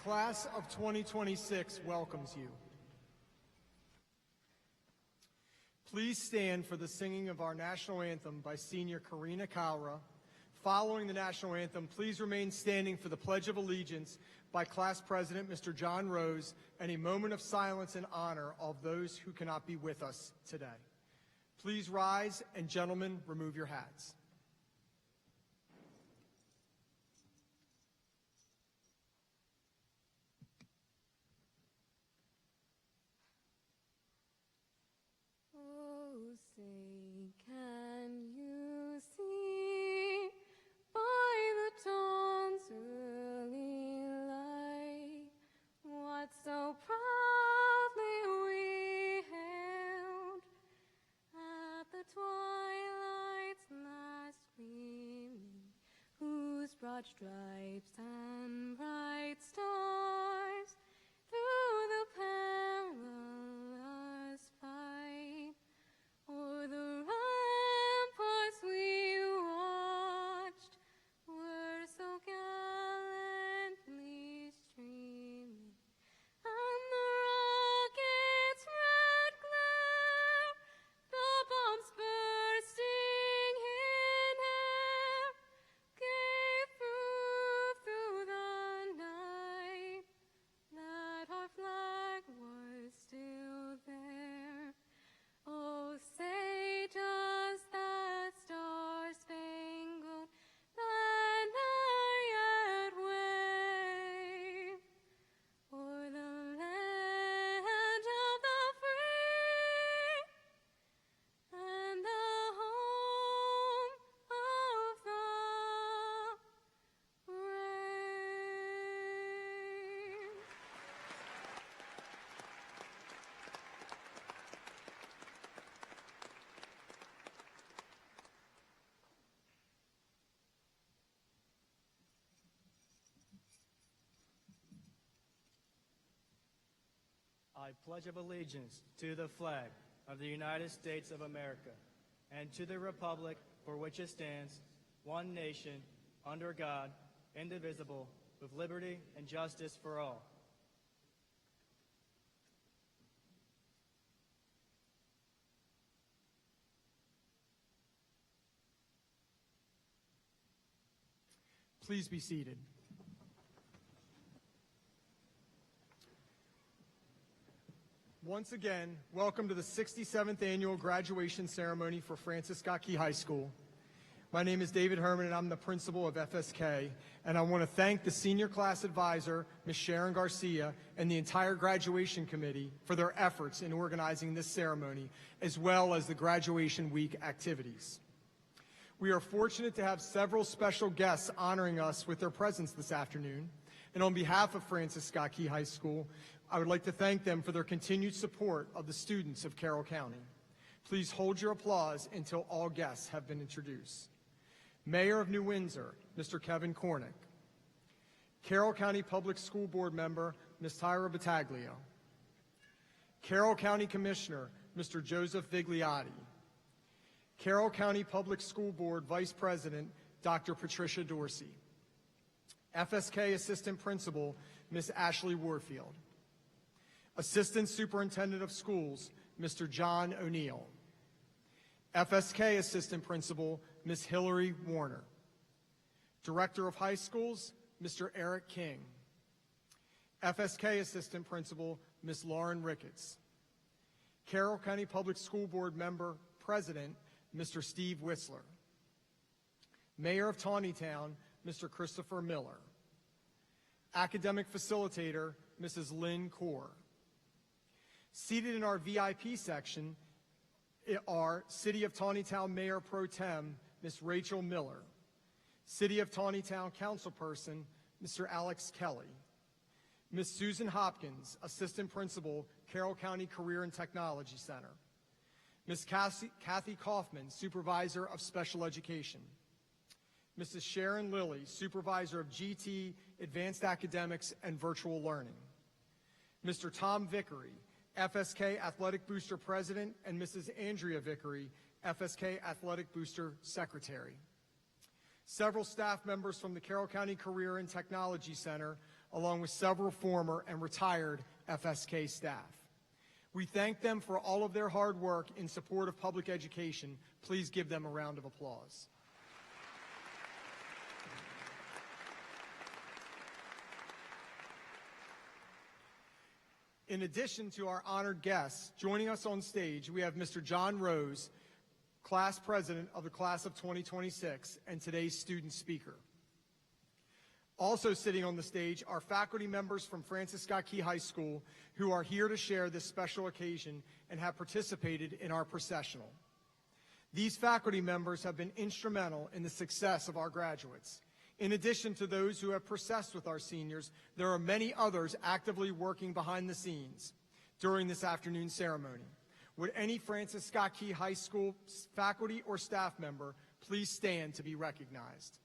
Class of 2026 welcomes you. Please stand for the singing of our national anthem by Senior Karina Kaura. Following the national anthem, please remain standing for the Pledge of Allegiance by Class President Mr. John Rose and a moment of silence in honor of those who cannot be with us today. Please rise, and gentlemen, remove your hats. Oh, say, can you see by the dawn's early light what so proudly we hailed at the twilight's last gleaming, whose broad stripes and bright stars through the perilous fight o'er the ramparts we watched were so gallantly streaming, and the rocket's red glare, the bombs bursting in air, gave proof through the night that our flag was still there. Oh, say does that star-spangled banner yet wave o'er the land of the free and the home of the brave? I pledge of allegiance to the flag of the United States of America and to the republic for which it stands, one nation, under God, indivisible, with liberty and justice for all. Please be seated. Once again, welcome to the 67th Annual Graduation Ceremony for Francis Scott Key High School. My name is David Herman, and I'm the principal of FSK, and I want to thank the senior class advisor, Ms. Sharon Garcia, and the entire graduation committee for their efforts in organizing this ceremony, as well as the graduation week activities. We are fortunate to have several special guests honoring us with their presence this afternoon, and on behalf of Francis Scott Key High School, I would like to thank them for their continued support of the students of Carroll County. Please hold your applause until all guests have been introduced. Mayor of New Windsor, Mr. Kevin Cornick. Carroll County Public School Board member, Ms. Tyra Battaglia. Carroll County Commissioner, Mr. Joseph Vigliotti. Carroll County Public School Board Vice President, Dr. Patricia Dorsey. FSK Assistant Principal, Ms. Ashley Warfield. Assistant Superintendent of Schools, Mr. John O'Neill. FSK Assistant Principal, Ms. Hillary Warner. Director of High Schools, Mr. Eric King. FSK Assistant Principal, Ms. Lauren Ricketts. Carroll County Public School Board Member President, Mr. Steve Whistler. Mayor of Tawnytown, Mr. Christopher Miller. Academic Facilitator, Mrs. Lynn Kaur. Seated in our VIP section are City of Tawnytown Mayor Pro Tem, Ms. Rachel Miller. City of Tawnytown Councilperson, Mr. Alex Kelly. Ms. Susan Hopkins, Assistant Principal, Carroll County Career and Technology Center. Ms. Kathy Kaufman, Supervisor of Special Education. Mrs. Sharon Lilly, Supervisor of GT, Advanced Academics, and Virtual Learning. Mr. Tom Vickery, FSK Athletic Booster President, and Mrs. Andrea Vickery, FSK Athletic Booster Secretary. Several staff members from the Carroll County Career and Technology Center along with several former and retired FSK staff. We thank them for all of their hard work in support of public education. Please give them a round of applause. In addition to our honored guests, joining us on stage, we have Mr. John Rose, class president of the class of 2026 and today's student speaker. Also sitting on the stage are faculty members from Francis Scott Key High School who are here to share this special occasion and have participated in our processional. These faculty members have been instrumental in the success of our graduates. In addition to those who have processed with our seniors, there are many others actively working behind the scenes during this afternoon ceremony. Would any Francis Scott Key High School faculty or staff member please stand to be recognized?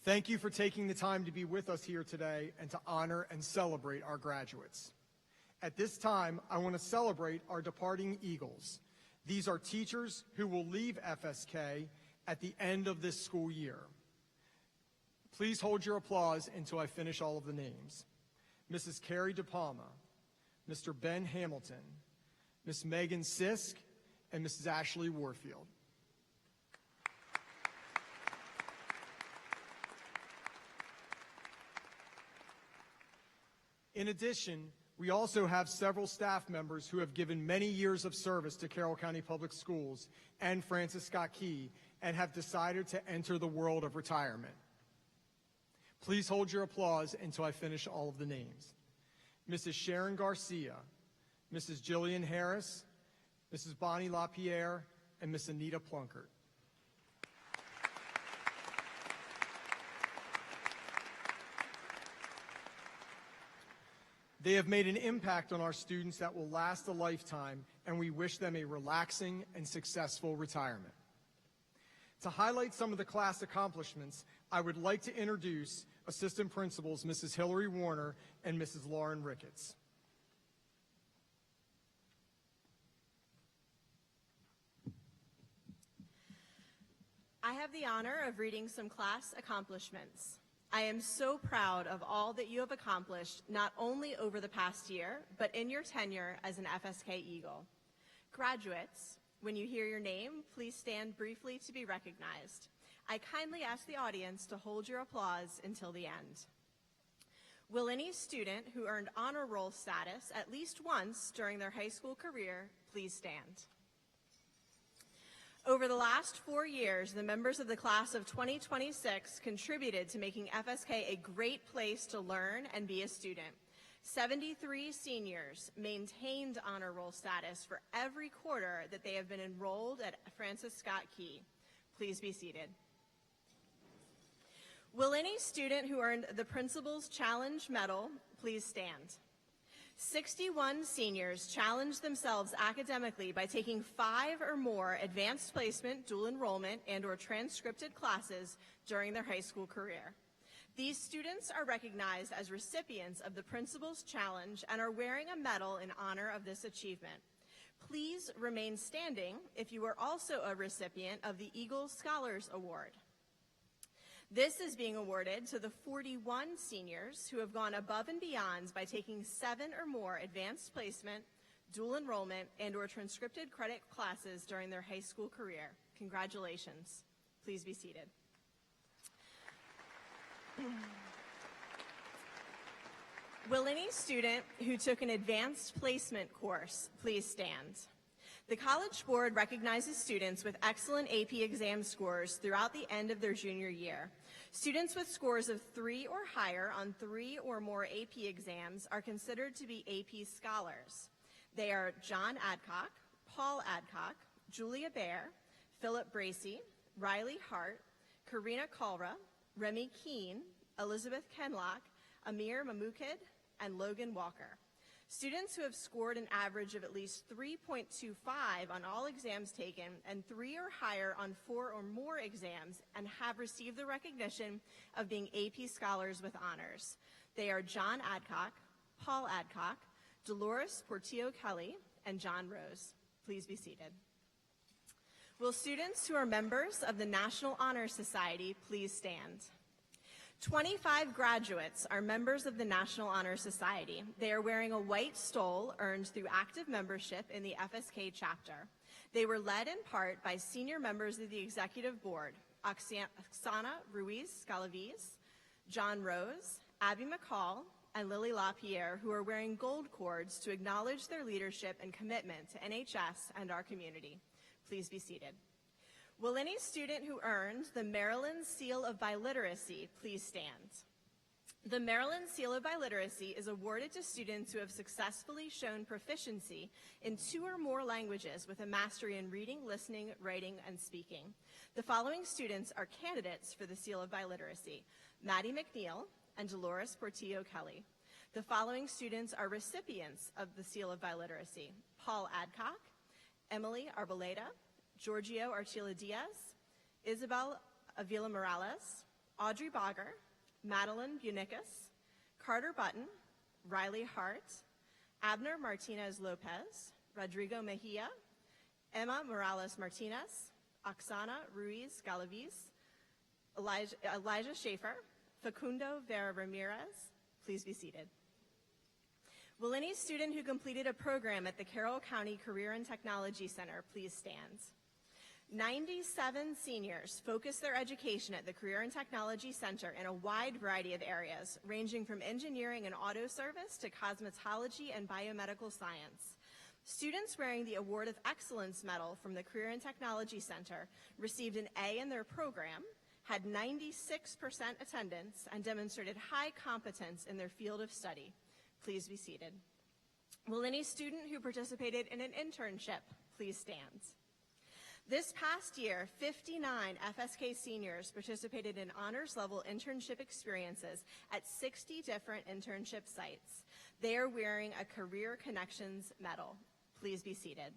Thank you for taking the time to be with us here today and to honor and celebrate our graduates. At this time, I want to celebrate our departing Eagles. These are teachers who will leave FSK at the end of this school year. Please hold your applause until I finish all of the names. Mrs. Carrie DePalma, Mr. Ben Hamilton, Miss Megan Sisk, and Mrs. Ashley Warfield. In addition, we also have several staff members who have given many years of service to Carroll County Public Schools and Francis Scott Key and have decided to enter the world of retirement. Please hold your applause until I finish all of the names. Mrs. Sharon Garcia, Mrs. Jillian Harris, Mrs. Bonnie LaPierre, and Miss Anita Plunkert. They have made an impact on our students that will last a lifetime, and we wish them a relaxing and successful retirement. To highlight some of the class accomplishments, I would like to introduce Assistant Principals Mrs. Hillary Warner and Mrs. Lauren Ricketts. I have the honor of reading some class accomplishments. I am so proud of all that you have accomplished, not only over the past year, but in your tenure as an FSK Eagle. Graduates, when you hear your name, please stand briefly to be recognized. I kindly ask the audience to hold your applause until the end. Will any student who earned honor roll status at least once during their high school career please stand? Over the last 4 years, the members of the class of 2026 contributed to making FSK a great place to learn and be a student. 73 seniors maintained honor roll status for every quarter that they have been enrolled at Francis Scott Key. Please be seated. Will any student who earned the Principal's Challenge Medal please stand? 61 seniors challenged themselves academically by taking 5 or more advanced placement, dual enrollment, and/or transcripted classes during their high school career. These students are recognized as recipients of the Principal's Challenge and are wearing a medal in honor of this achievement. Please remain standing if you are also a recipient of the Eagle Scholars Award. This is being awarded to the 41 seniors who have gone above and beyond by taking 7 or more advanced placement, dual enrollment, and/or transcripted credit classes during their high school career. Congratulations. Please be seated. Will any student who took an advanced placement course please stand? The College Board recognizes students with excellent AP exam scores throughout the end of their junior year. Students with scores of 3 or higher on 3 or more AP exams are considered to be AP scholars. They are John Adcock, Paul Adcock, Julia Baer, Philip Bracey, Riley Hart, Karina Kalra, Remy Keene, Elizabeth Kenlock, Amir Mamukid, and Logan Walker. Students who have scored an average of at least 3.25 on all exams taken and 3 or higher on 4 or more exams and have received the recognition of being AP Scholars with Honors. They are John Adcock, Paul Adcock, Dolores Portillo Kelly, and John Rose. Please be seated. Will students who are members of the National Honor Society please stand? 25 graduates are members of the National Honor Society. They are wearing a white stole earned through active membership in the FSK chapter. They were led in part by senior members of the Executive Board, Oksana Ruiz-Galaviz, John Rose, Abby McCall, and Lily LaPierre, who are wearing gold cords to acknowledge their leadership and commitment to NHS and our community. Please be seated. Will any student who earned the Maryland Seal of Biliteracy please stand? The Maryland Seal of Biliteracy is awarded to students who have successfully shown proficiency in 2 or more languages with a mastery in reading, listening, writing, and speaking. The following students are candidates for the Seal of Biliteracy: Maddie McNeil and Dolores Portillo Kelly. The following students are recipients of the Seal of Biliteracy: Paul Adcock, Emily Arboleda, Giorgio Archila Diaz, Isabel Avila Morales, Audrey Bogger, Madeline Bunicus, Carter Button, Riley Hart, Abner Martinez Lopez, Rodrigo Mejia, Emma Morales Martinez, Oksana Ruiz Galaviz, Elijah Schaefer, Facundo Vera Ramirez. Please be seated. Will any student who completed a program at the Carroll County Career and Technology Center please stand? 97 seniors focus their education at the Career and Technology Center in a wide variety of areas, ranging from engineering and auto service to cosmetology and biomedical science. Students wearing the Award of Excellence Medal from the Career and Technology Center received an A in their program, had 96% attendance, and demonstrated high competence in their field of study. Please be seated. Will any student who participated in an internship please stand? This past year, 59 FSK seniors participated in honors-level internship experiences at 60 different internship sites. They are wearing a Career Connections medal. Please be seated.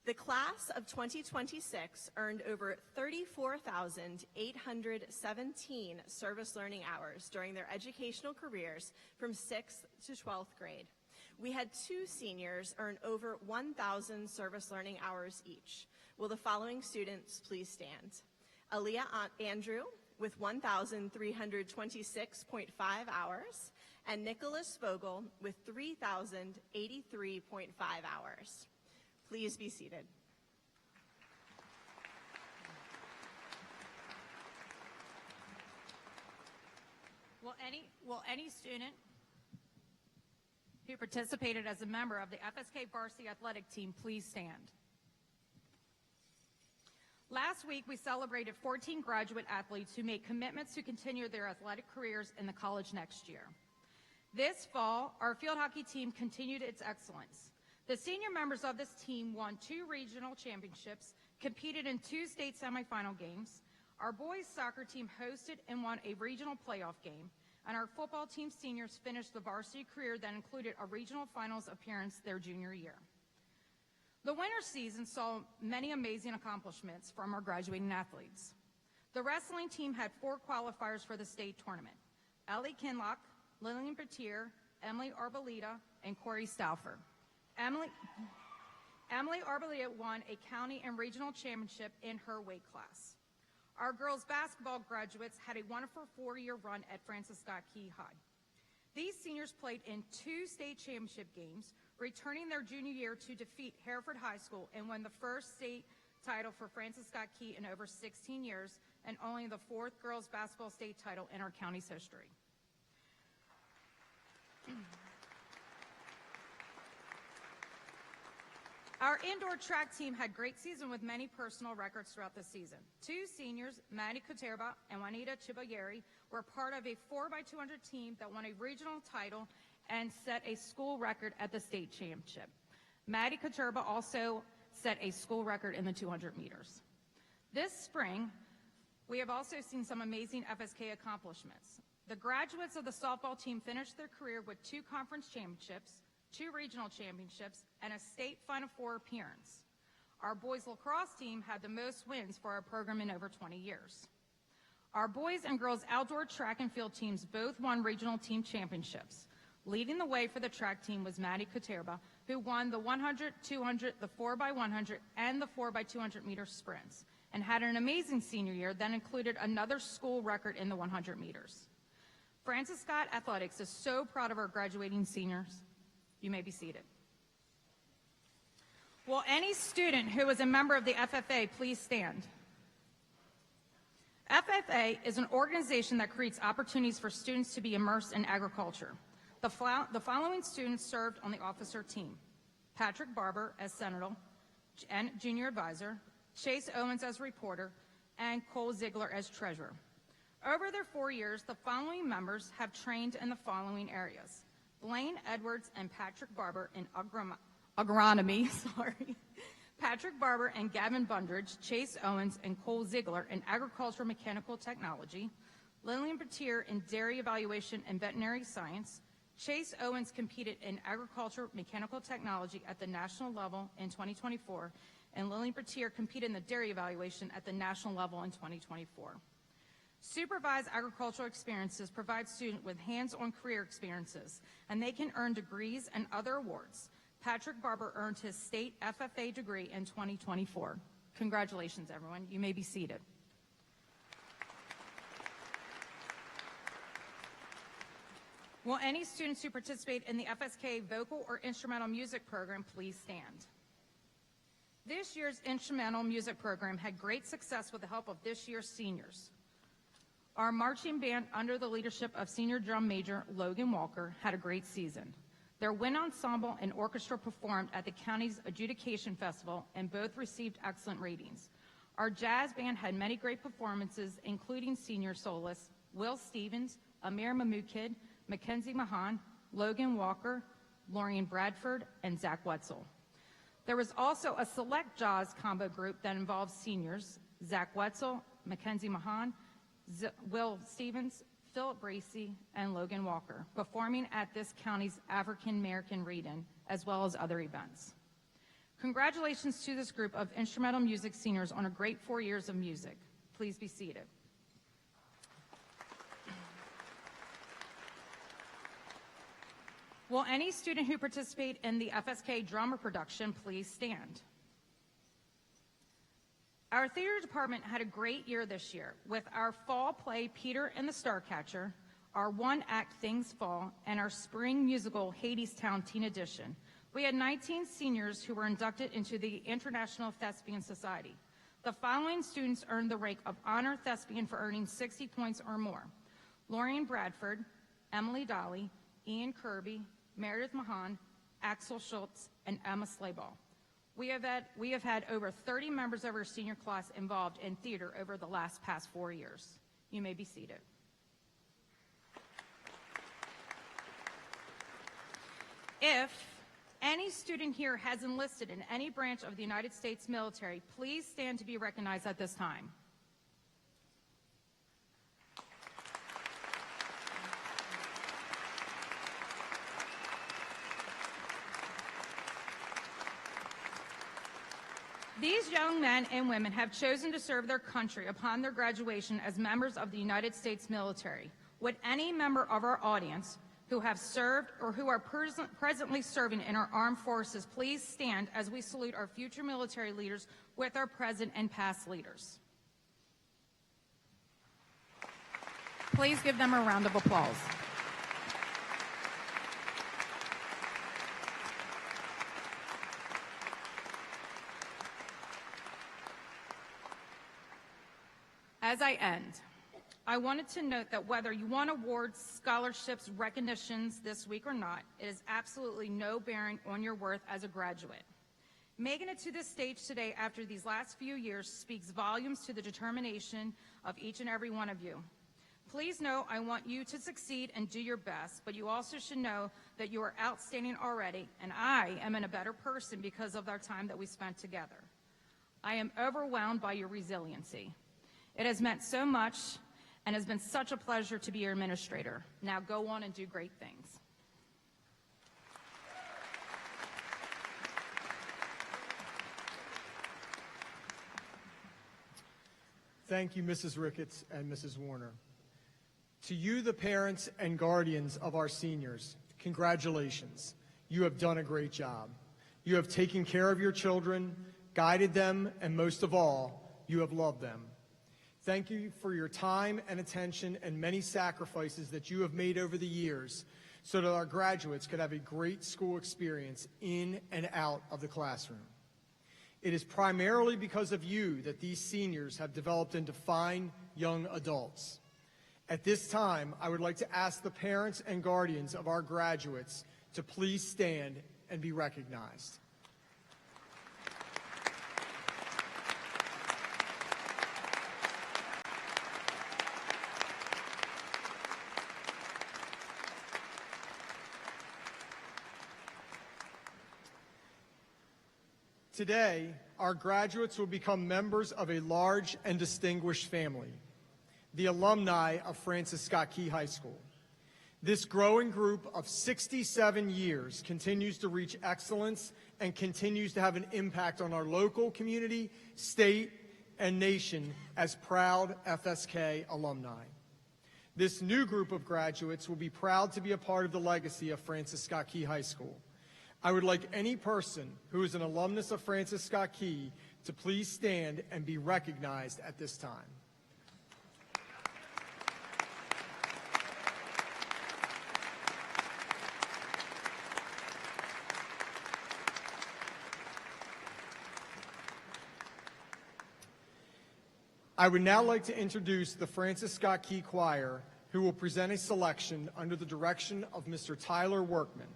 The class of 2026 earned over 34,817 service learning hours during their educational careers from 6th to 12th grade. We had 2 seniors earn over 1,000 service learning hours each. Will the following students please stand? Aaliyah Andrew with 1,326.5 hours, and Nicholas Vogel with 3,083.5 hours. Please be seated. Will any student who participated as a member of the FSK varsity athletic team please stand? Last week, we celebrated 14 graduate athletes who made commitments to continue their athletic careers in the college next year. This fall, our field hockey team continued its excellence. The senior members of this team won 2 regional championships, competed in 2 state semifinal games. Our boys soccer team hosted and won a regional playoff game, and our football team seniors finished the varsity career that included a regional finals appearance their junior year. The winter season saw many amazing accomplishments from our graduating athletes. The wrestling team had 4 qualifiers for the state tournament: Ellie Kinlock, Lillian Petier, Emily Arboleda, and Corey Stauffer. Emily Arboleda won a county and regional championship in her weight class. Our girls basketball graduates had a wonderful 4-year run at Francis Scott Key High. These seniors played in 2 state championship games, returning their junior year to defeat Hereford High School and win the first state title for Francis Scott Key in over 16 years, and only the 4th girls basketball state title in our county's history. Our indoor track team had great season with many personal records throughout the season. 2 seniors, Maddie Kuterba and Juanita Chibayeri, were part of a 4x200 team that won a regional title and set a school record at the state championship. Maddie Kuterba also set a school record in the 200 meters. This spring, we have also seen some amazing FSK accomplishments. The graduates of the softball team finished their career with 2 conference championships, 2 regional championships, and a state Final Four appearance. Our boys lacrosse team had the most wins for our program in over 20 years. Our boys and girls outdoor track and field teams both won regional team championships. Leading the way for the track team was Maddie Katerba, who won the 100, 200, the 4x100, and the 4x200 meter sprints, and had an amazing senior year that included another school record in the 100 meters. Francis Scott Athletics is so proud of our graduating seniors. You may be seated. Will any student who is a member of the FFA please stand? FFA is an organization that creates opportunities for students to be immersed in agriculture. The following students served on the officer team: Patrick Barber as Sentinel and Junior Advisor, Chase Owens as Reporter, and Cole Ziegler as Treasurer. Over their 4 years, the following members have trained in the following areas: Blaine Edwards and Patrick Barber in agronomy, Patrick Barber and Gavin Bundridge, Chase Owens and Cole Ziegler in agricultural mechanical technology, Lillian Batier in dairy evaluation and veterinary science. Chase Owens competed in agriculture mechanical technology at the national level in 2024, and Lillian Batier competed in the dairy evaluation at the national level in 2024. Supervised agricultural experiences provide students with hands-on career experiences, and they can earn degrees and other awards. Patrick Barber earned his state FFA degree in 2024. Congratulations, everyone. You may be seated. Will any students who participate in the FSK vocal or instrumental music program please stand? This year's instrumental music program had great success with the help of this year's seniors. Our marching band, under the leadership of Senior Drum Major Logan Walker, had a great season. Their wind ensemble and orchestra performed at the county's adjudication festival, and both received excellent ratings. Our jazz band had many great performances, including senior soloists Will Stevens, Amir Mamukid, Mackenzie Mahan, Logan Walker, Lorian Bradford, and Zach Wetzel. There was also a select jazz combo group that involved seniors, Zach Wetzel, Mackenzie Mahan, Will Stevens, Philip Bracey, and Logan Walker, performing at this county's African American Read-In, as well as other events. Congratulations to this group of instrumental music seniors on a great 4 years of music. Please be seated. Will any student who participate in the FSK drama production please stand? Our theater department had a great year this year with our fall play Peter and the Starcatcher, our one-act Things Fall, and our spring musical Hadestown Teen Edition. We had 19 seniors who were inducted into the International Thespian Society. The following students earned the rank of Honor Thespian for earning 60 points or more: Lorian Bradford, Emily Dolly, Ian Kirby, Meredith Mahan, Axel Schultz, and Emma Slayball. We have had over 30 members of our senior class involved in theater over the past 4 years. You may be seated. If any student here has enlisted in any branch of the United States military, please stand to be recognized at this time. These young men and women have chosen to serve their country upon their graduation as members of the United States military. Would any member of our audience who have served or who are presently serving in our armed forces please stand as we salute our future military leaders with our present and past leaders? Please give them a round of applause. As I end, I wanted to note that whether you won awards, scholarships, recognitions this week or not, it has absolutely no bearing on your worth as a graduate. Making it to this stage today after these last few years speaks volumes to the determination of each and every one of you. Please know I want you to succeed and do your best, but you also should know that you are outstanding already, and I am a better person because of our time that we spent together. I am overwhelmed by your resiliency. It has meant so much and has been such a pleasure to be your administrator. Now go on and do great things. Thank you, Mrs. Ricketts and Mrs. Warner. To you, the parents and guardians of our seniors, Congratulations. You have done a great job. You have taken care of your children, guided them, and most of all, you have loved them. Thank you for your time and attention and many sacrifices that you have made over the years so that our graduates could have a great school experience in and out of the classroom. It is primarily because of you that these seniors have developed into fine young adults. At this time, I would like to ask the parents and guardians of our graduates to please stand and be recognized. Today, our graduates will become members of a large and distinguished family, the alumni of Francis Scott Key High School. This growing group of 67 years continues to reach excellence and continues to have an impact on our local community, state, and nation as proud FSK alumni. This new group of graduates will be proud to be a part of the legacy of Francis Scott Key High School. I would like any person who is an alumnus of Francis Scott Key to please stand and be recognized at this time. I would now like to introduce the Francis Scott Key Choir, who will present a selection under the direction of Mr. Tyler Workman.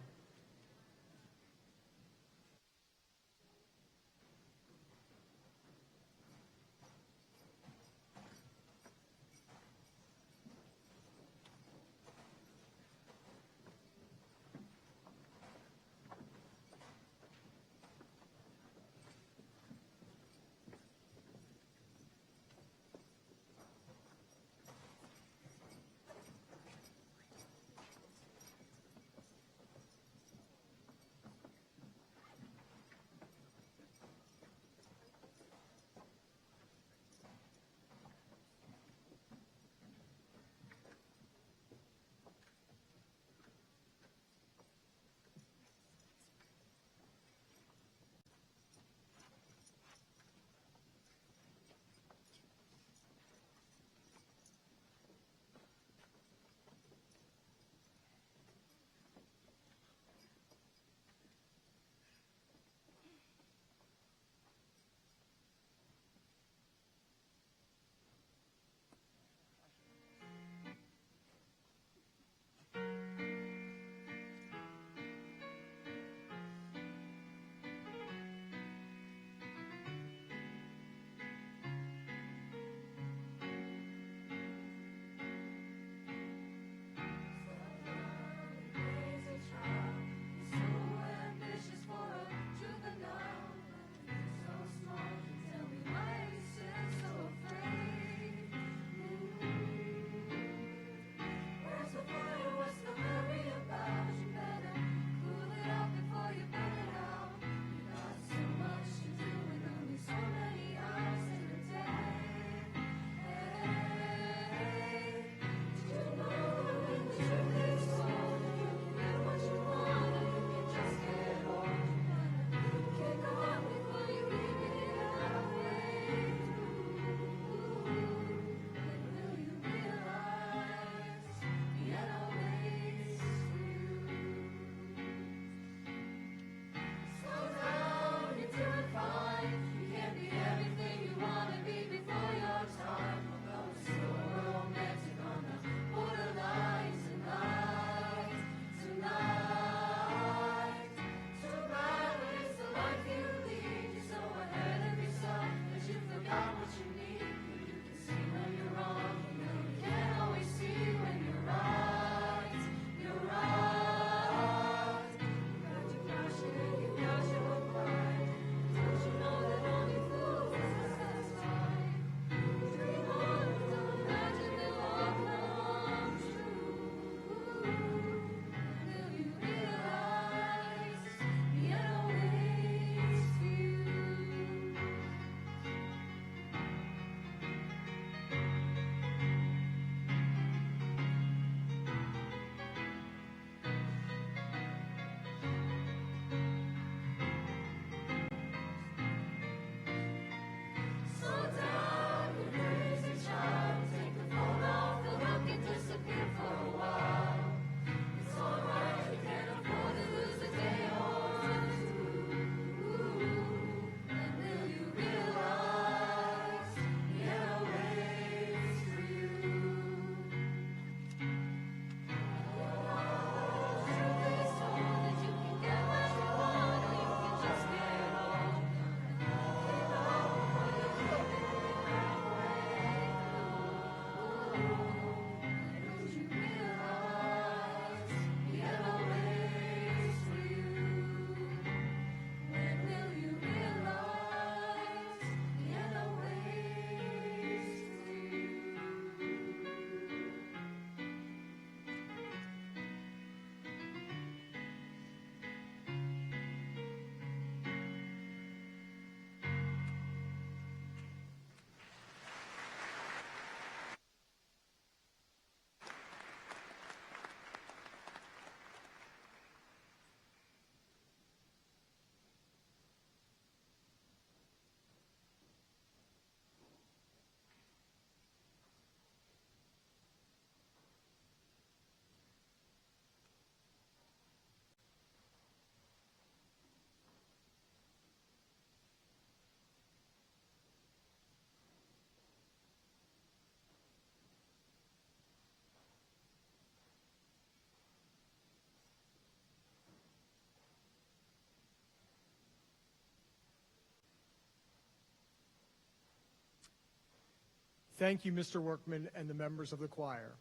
Thank you, Mr. Workman and the members of the choir.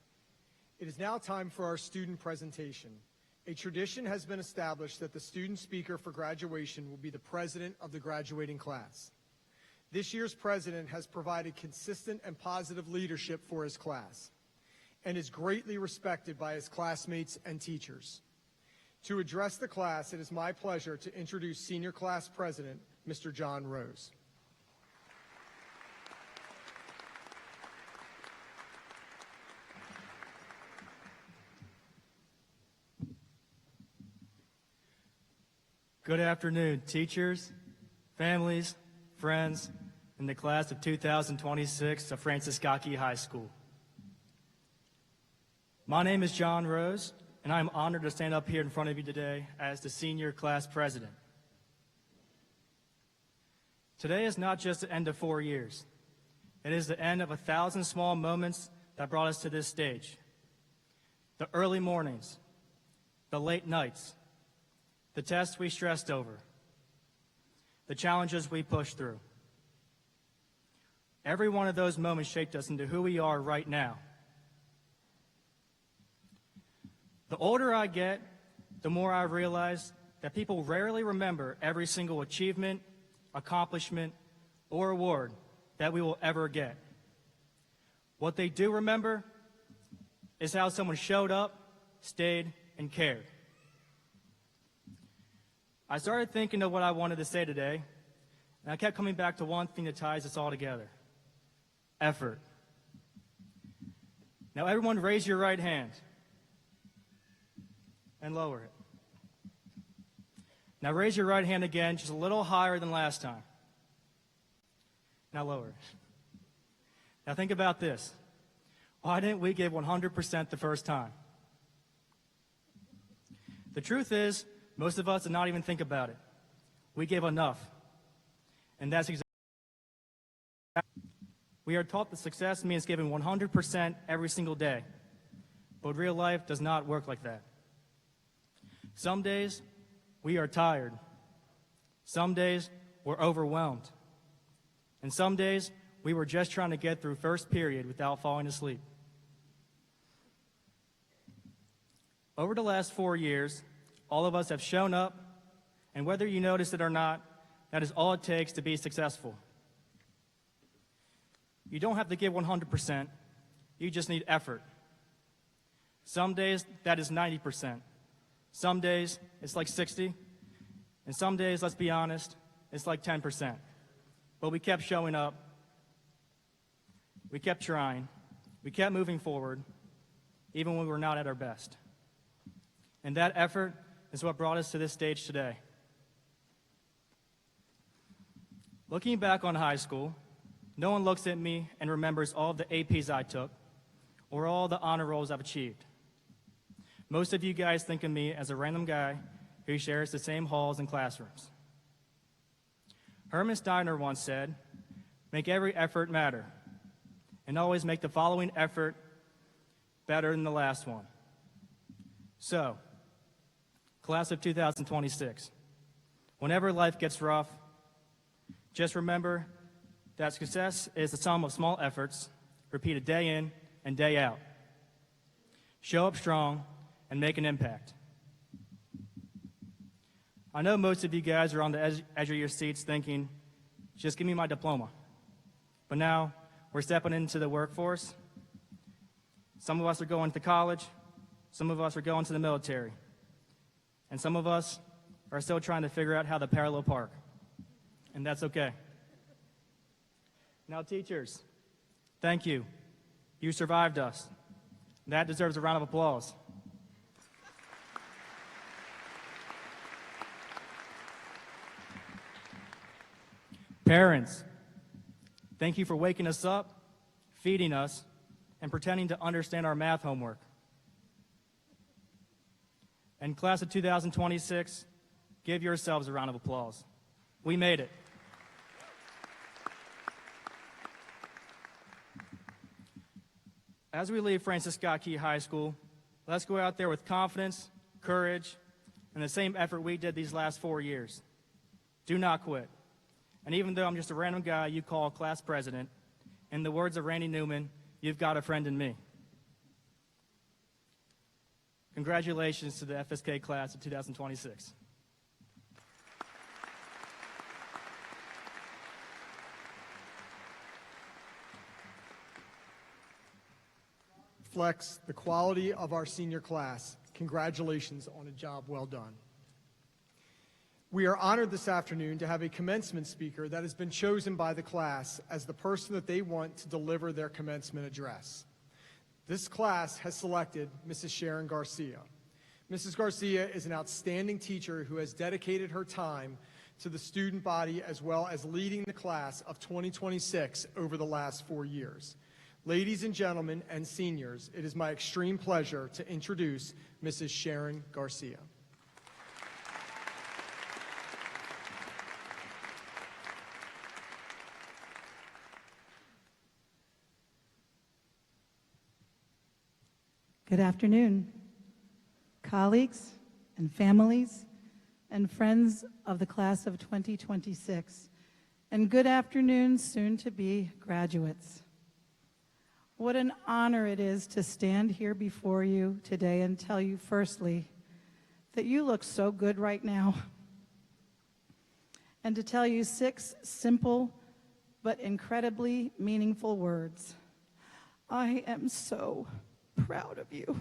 It is now time for our student presentation. A tradition has been established that the student speaker for graduation will be the president of the graduating class. This year's president has provided consistent and positive leadership for his class and is greatly respected by his classmates and teachers. To address the class, it is my pleasure to introduce Senior Class President, Mr. John Rose. Good afternoon, teachers, families, friends, and the class of 2026 of Francis Scott Key High School. My name is John Rose, and I am honored to stand up here in front of you today as the senior class president. Today is not just the end of 4 years. It is the end of 1,000 small moments that brought us to this stage. The early mornings, the late nights, the tests we stressed over, the challenges we pushed through. Every one of those moments shaped us into who we are right now. The older I get, the more I realize that people rarely remember every single achievement, accomplishment, or award that we will ever get. What they do remember is how someone showed up, stayed, and cared. I started thinking of what I wanted to say today, and I kept coming back to one thing that ties us all together: effort. Now everyone raise your right hand and lower it. Now raise your right hand again, just a little higher than last time. Now lower it. Now think about this. Why didn't we give 100% the first time? The truth is, most of us did not even think about it. We gave enough. And that's exactly. We are taught that success means giving 100% every single day. But real life does not work like that. Some days, we are tired. Some days, we're overwhelmed. And some days, we were just trying to get through first period without falling asleep. Over the last 4 years, all of us have shown up, and whether you notice it or not, that is all it takes to be successful. You don't have to give 100%, you just need effort. Some days, that is 90%. Some days, it's like 60, and some days, let's be honest, it's like 10%. But we kept showing up, we kept trying, we kept moving forward, even when we were not at our best. And that effort is what brought us to this stage today. Looking back on high school, no one looks at me and remembers all of the APs I took or all the honor rolls I've achieved. Most of you guys think of me as a random guy who shares the same halls and classrooms. Herman Steiner once said, "Make every effort matter, and always make the following effort better than the last one." So, class of 2026, whenever life gets rough, just remember that success is the sum of small efforts repeated day in and day out. Show up strong and make an impact. I know most of you guys are on the edge of your seats thinking, just give me my diploma. But now we're stepping into the workforce. Some of us are going to college. Some of us are going to the military. And some of us are still trying to figure out how to parallel park. And that's okay. Now, teachers, thank you. You survived us. That deserves a round of applause. Parents, thank you for waking us up, feeding us, and pretending to understand our math homework. And class of 2026, give yourselves a round of applause. We made it. As we leave Francis Scott Key High School, let's go out there with confidence, courage, and the same effort we did these last 4 years. Do not quit. And even though I'm just a random guy you call class president, In the words of Randy Newman, you've got a friend in me. Congratulations to the FSK class of 2026. Reflects the quality of our senior class. Congratulations on a job well done. We are honored this afternoon to have a commencement speaker that has been chosen by the class as the person that they want to deliver their commencement address. This class has selected Mrs. Sharon Garcia. Mrs. Garcia is an outstanding teacher who has dedicated her time to the student body as well as leading the class of 2026 over the last 4 years. Ladies and gentlemen and seniors, it is my extreme pleasure to introduce Mrs. Sharon Garcia. Good afternoon, colleagues and families and friends of the class of 2026, and good afternoon, soon-to-be graduates. What an honor it is to stand here before you today and tell you firstly that you look so good right now, and to tell you 6 simple but incredibly meaningful words. I am so proud of you.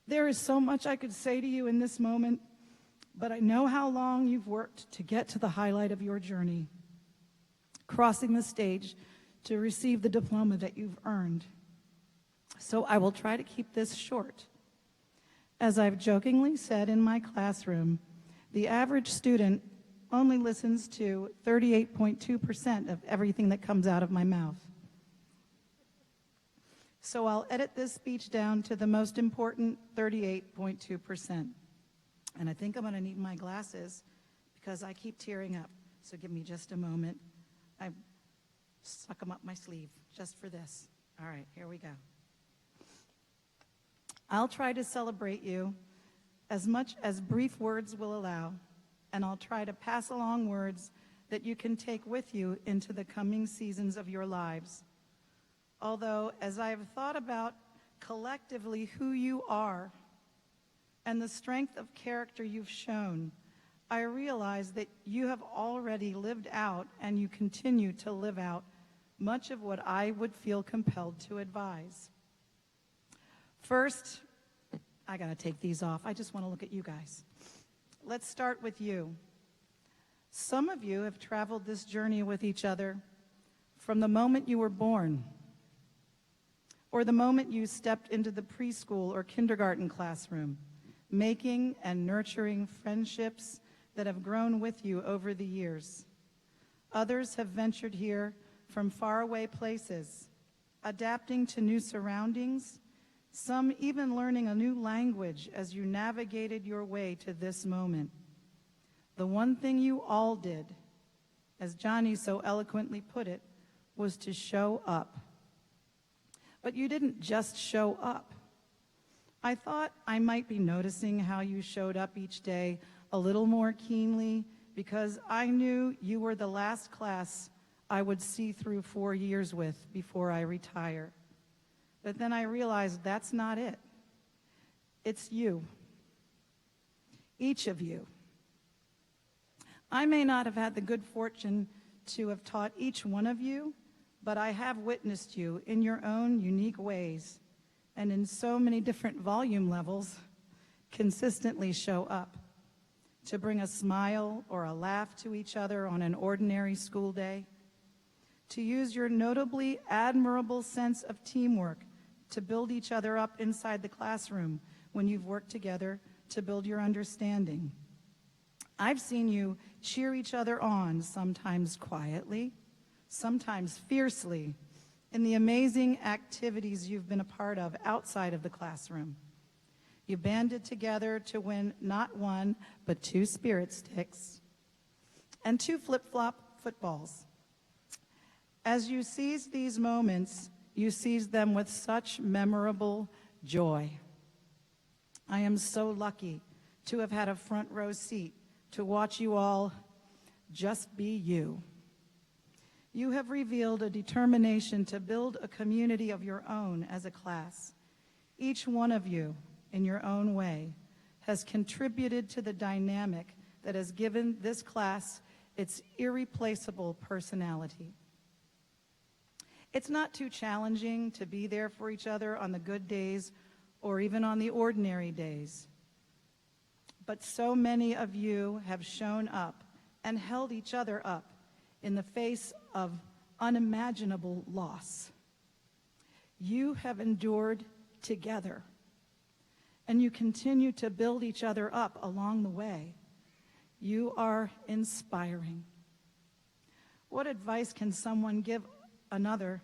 There is so much I could say to you in this moment, but I know how long you've worked to get to the highlight of your journey, crossing the stage to receive the diploma that you've earned. So I will try to keep this short. As I've jokingly said in my classroom, the average student only listens to 38.2% of everything that comes out of my mouth. So I'll edit this speech down to the most important 38.2%. And I think I'm going to need my glasses because I keep tearing up. So give me just a moment. I stuck them up my sleeve just for this. All right, here we go. I'll try to celebrate you as much as brief words will allow, and I'll try to pass along words that you can take with you into the coming seasons of your lives. Although, as I've thought about collectively who you are and the strength of character you've shown, I realize that you have already lived out and you continue to live out much of what I would feel compelled to advise. First, I gotta take these off. I just want to look at you guys. Let's start with you. Some of you have traveled this journey with each other from the moment you were born, or the moment you stepped into the preschool or kindergarten classroom, making and nurturing friendships that have grown with you over the years. Others have ventured here from faraway places, adapting to new surroundings, some even learning a new language as you navigated your way to this moment. The one thing you all did, as Johnny so eloquently put it, was to show up. But you didn't just show up. I thought I might be noticing how you showed up each day a little more keenly because I knew you were the last class I would see through 4 years with before I retire. But then I realized that's not it. It's you. Each of you. I may not have had the good fortune to have taught each one of you, but I have witnessed you in your own unique ways and in so many different volume levels consistently show up to bring a smile or a laugh to each other on an ordinary school day, to use your notably admirable sense of teamwork to build each other up inside the classroom when you've worked together to build your understanding. I've seen you cheer each other on, sometimes quietly, sometimes fiercely, in the amazing activities you've been a part of outside of the classroom. You banded together to win not 1, but 2 spirit sticks and 2 flip-flop footballs. As you seize these moments, you seize them with such memorable joy. I am so lucky to have had a front row seat to watch you all just be you. You have revealed a determination to build a community of your own as a class. Each one of you, in your own way, has contributed to the dynamic that has given this class its irreplaceable personality. It's not too challenging to be there for each other on the good days or even on the ordinary days. But so many of you have shown up and held each other up in the face of unimaginable loss. You have endured together, and you continue to build each other up along the way. You are inspiring. What advice can someone give another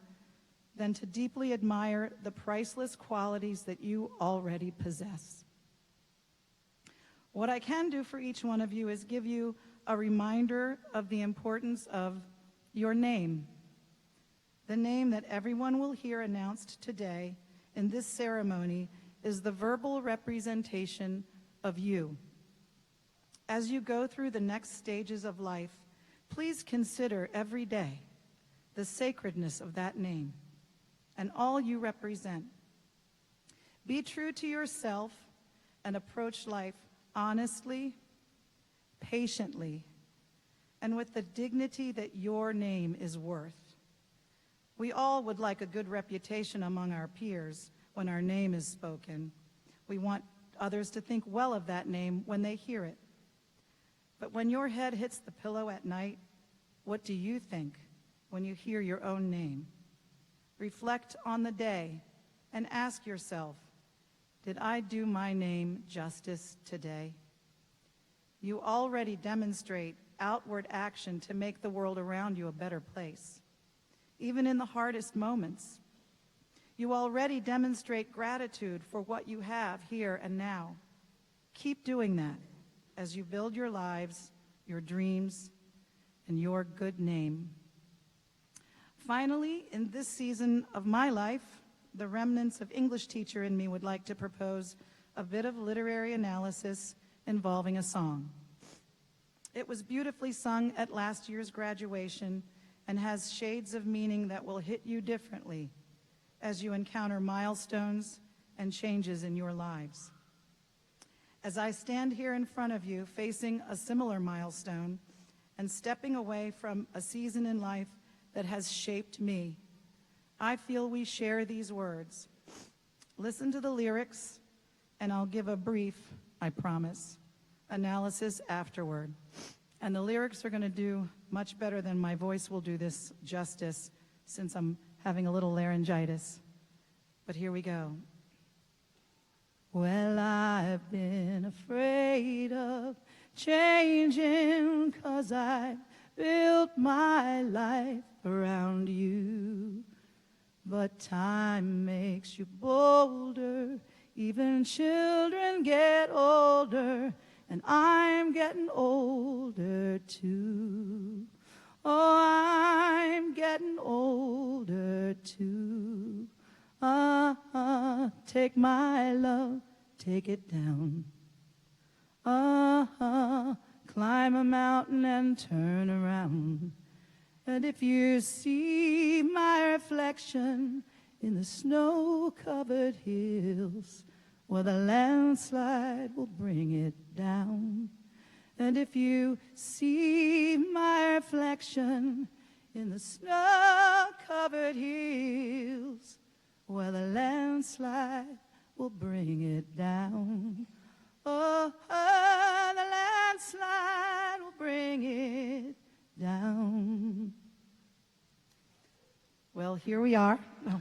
than to deeply admire the priceless qualities that you already possess? What I can do for each one of you is give you a reminder of the importance of your name, the name that everyone will hear announced today in this ceremony is the verbal representation of you. As you go through the next stages of life, please consider every day the sacredness of that name and all you represent. Be true to yourself and approach life honestly, patiently, and with the dignity that your name is worth. We all would like a good reputation among our peers when our name is spoken. We want others to think well of that name when they hear it. But when your head hits the pillow at night, what do you think when you hear your own name? Reflect on the day and ask yourself, did I do my name justice today? You already demonstrate outward action to make the world around you a better place. Even in the hardest moments, you already demonstrate gratitude for what you have here and now. Keep doing that as you build your lives, your dreams, and your good name. Finally, in this season of my life, the remnants of English teacher in me would like to propose a bit of literary analysis involving a song. It was beautifully sung at last year's graduation and has shades of meaning that will hit you differently as you encounter milestones and changes in your lives. As I stand here in front of you facing a similar milestone and stepping away from a season in life that has shaped me, I feel we share these words. Listen to the lyrics, and I'll give a brief, I promise, analysis afterward. And the lyrics are going to do much better than my voice will do this justice since I'm having a little laryngitis. But here we go. Well, I've been afraid of changing 'cause I built my life around you. But time makes you bolder, even children get older, and I'm getting older too. Oh, I'm getting older too. Take my love, take it down. Climb a mountain and turn around. And if you see my reflection in the snow-covered hills, well, the landslide will bring it down. And if you see my reflection in the snow-covered hills, well, the landslide will bring it down. Oh, the landslide will bring it down. Well, here we are. Oh.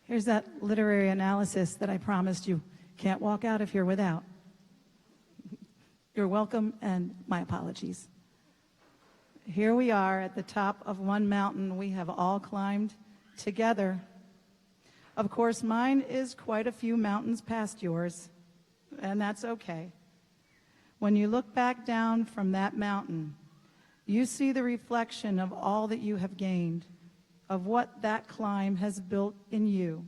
Here's that literary analysis that I promised you can't walk out of here without. You're welcome, and my apologies. Here we are at the top of one mountain we have all climbed together. Of course, mine is quite a few mountains past yours, and that's okay. When you look back down from that mountain, you see the reflection of all that you have gained, of what that climb has built in you.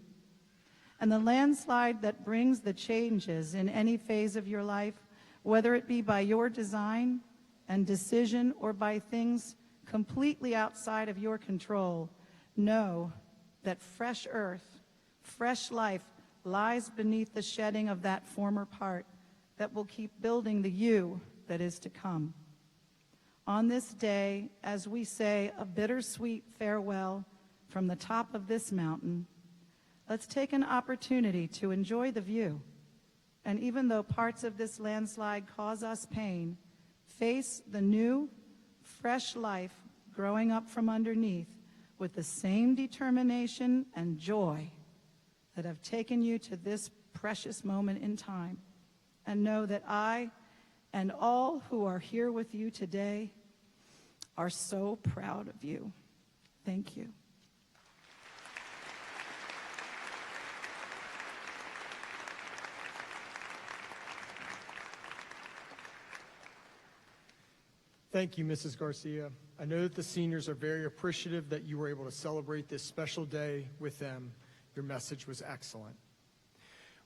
And the landslide that brings the changes in any phase of your life, whether it be by your design and decision or by things completely outside of your control, know that fresh earth, fresh life lies beneath the shedding of that former part that will keep building the you that is to come. On this day, as we say a bittersweet farewell from the top of this mountain, let's take an opportunity to enjoy the view. And even though parts of this landslide cause us pain, face the new, fresh life growing up from underneath with the same determination and joy that have taken you to this precious moment in time. And know that I and all who are here with you today are so proud of you. Thank you. Thank you, Mrs. Garcia. I know that the seniors are very appreciative that you were able to celebrate this special day with them. Your message was excellent.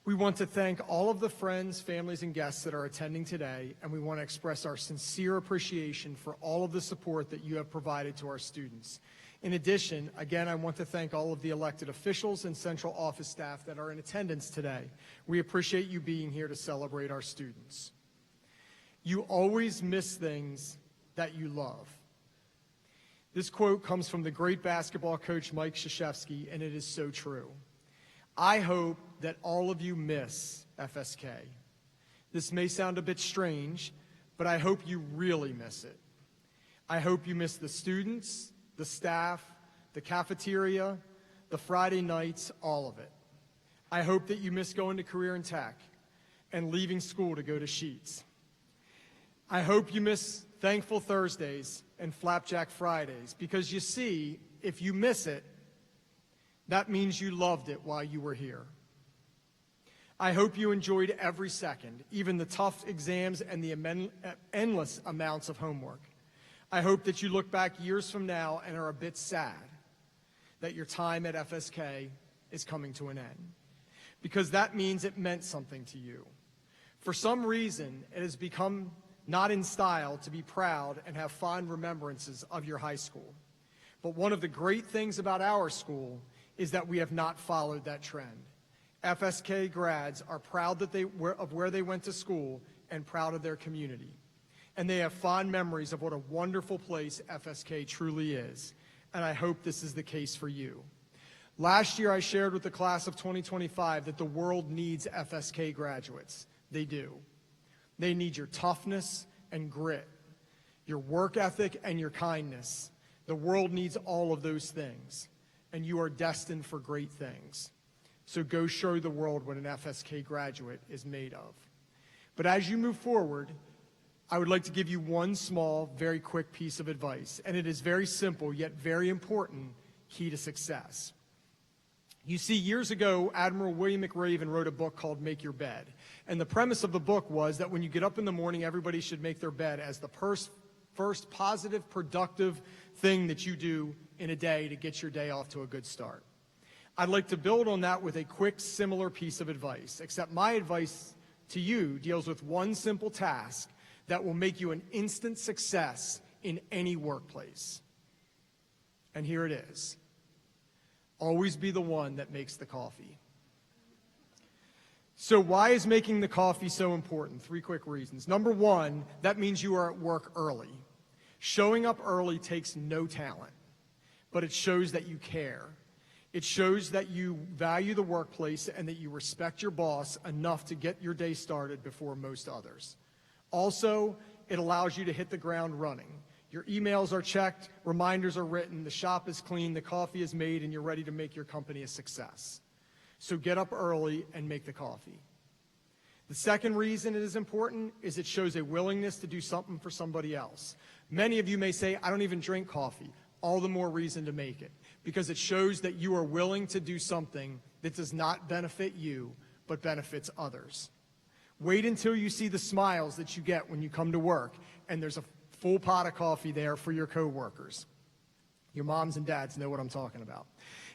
We want to thank all of the friends, families, and guests that are attending today, and we want to express our sincere appreciation for all of the support that you have provided to our students. In addition, again, I want to thank all of the elected officials and central office staff that are in attendance today. We appreciate you being here to celebrate our students. You always miss things that you love. This quote comes from the great basketball coach Mike Krzyzewski, and it is so true. I hope that all of you miss FSK. This may sound a bit strange, but I hope you really miss it. I hope you miss the students, the staff, the cafeteria, the Friday nights, all of it. I hope that you miss going to Career and Tech and leaving school to go to Sheets. I hope you miss Thankful Thursdays and Flapjack Fridays, because you see, if you miss it, that means you loved it while you were here. I hope you enjoyed every second, even the tough exams and the endless amounts of homework. I hope that you look back years from now and are a bit sad that your time at FSK is coming to an end, because that means it meant something to you. For some reason, it has become not in style to be proud and have fond remembrances of your high school. But one of the great things about our school is that we have not followed that trend. FSK grads are proud that of where they went to school and proud of their community. And they have fond memories of what a wonderful place FSK truly is. And I hope this is the case for you. Last year I shared with the class of 2025 that the world needs FSK graduates. They do. They need your toughness and grit, your work ethic and your kindness. The world needs all of those things, and you are destined for great things. So go show the world what an FSK graduate is made of. But as you move forward, I would like to give you one small, very quick piece of advice, and it is very simple yet very important key to success. You see, years ago, Admiral William McRaven wrote a book called Make Your Bed. And the premise of the book was that when you get up in the morning, everybody should make their bed as the first positive, productive thing that you do in a day to get your day off to a good start. I'd like to build on that with a quick, similar piece of advice, except my advice to you deals with one simple task that will make you an instant success in any workplace. And here it is. Always be the one that makes the coffee. So why is making the coffee so important? 3 quick reasons. Number 1, that means you are at work early. Showing up early takes no talent, but it shows that you care. It shows that you value the workplace and that you respect your boss enough to get your day started before most others. Also, it allows you to hit the ground running. Your emails are checked, reminders are written, the shop is clean, the coffee is made, and you're ready to make your company a success. So get up early and make the coffee. The second reason it is important is it shows a willingness to do something for somebody else. Many of you may say, I don't even drink coffee. All the more reason to make it, because it shows that you are willing to do something that does not benefit you, but benefits others. Wait until you see the smiles that you get when you come to work, and there's a full pot of coffee there for your coworkers. Your moms and dads know what I'm talking about.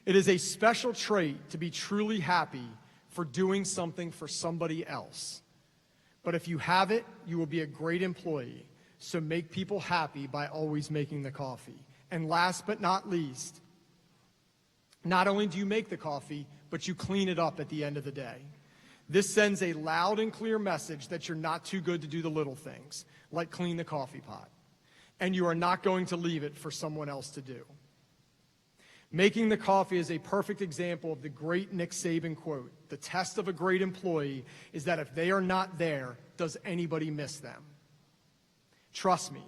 It is a special trait to be truly happy for doing something for somebody else. But if you have it, you will be a great employee. So make people happy by always making the coffee. And last but not least, not only do you make the coffee, but you clean it up at the end of the day. This sends a loud and clear message that you're not too good to do the little things, like clean the coffee pot. And you are not going to leave it for someone else to do. Making the coffee is a perfect example of the great Nick Saban quote. The test of a great employee is that if they are not there, does anybody miss them? Trust me,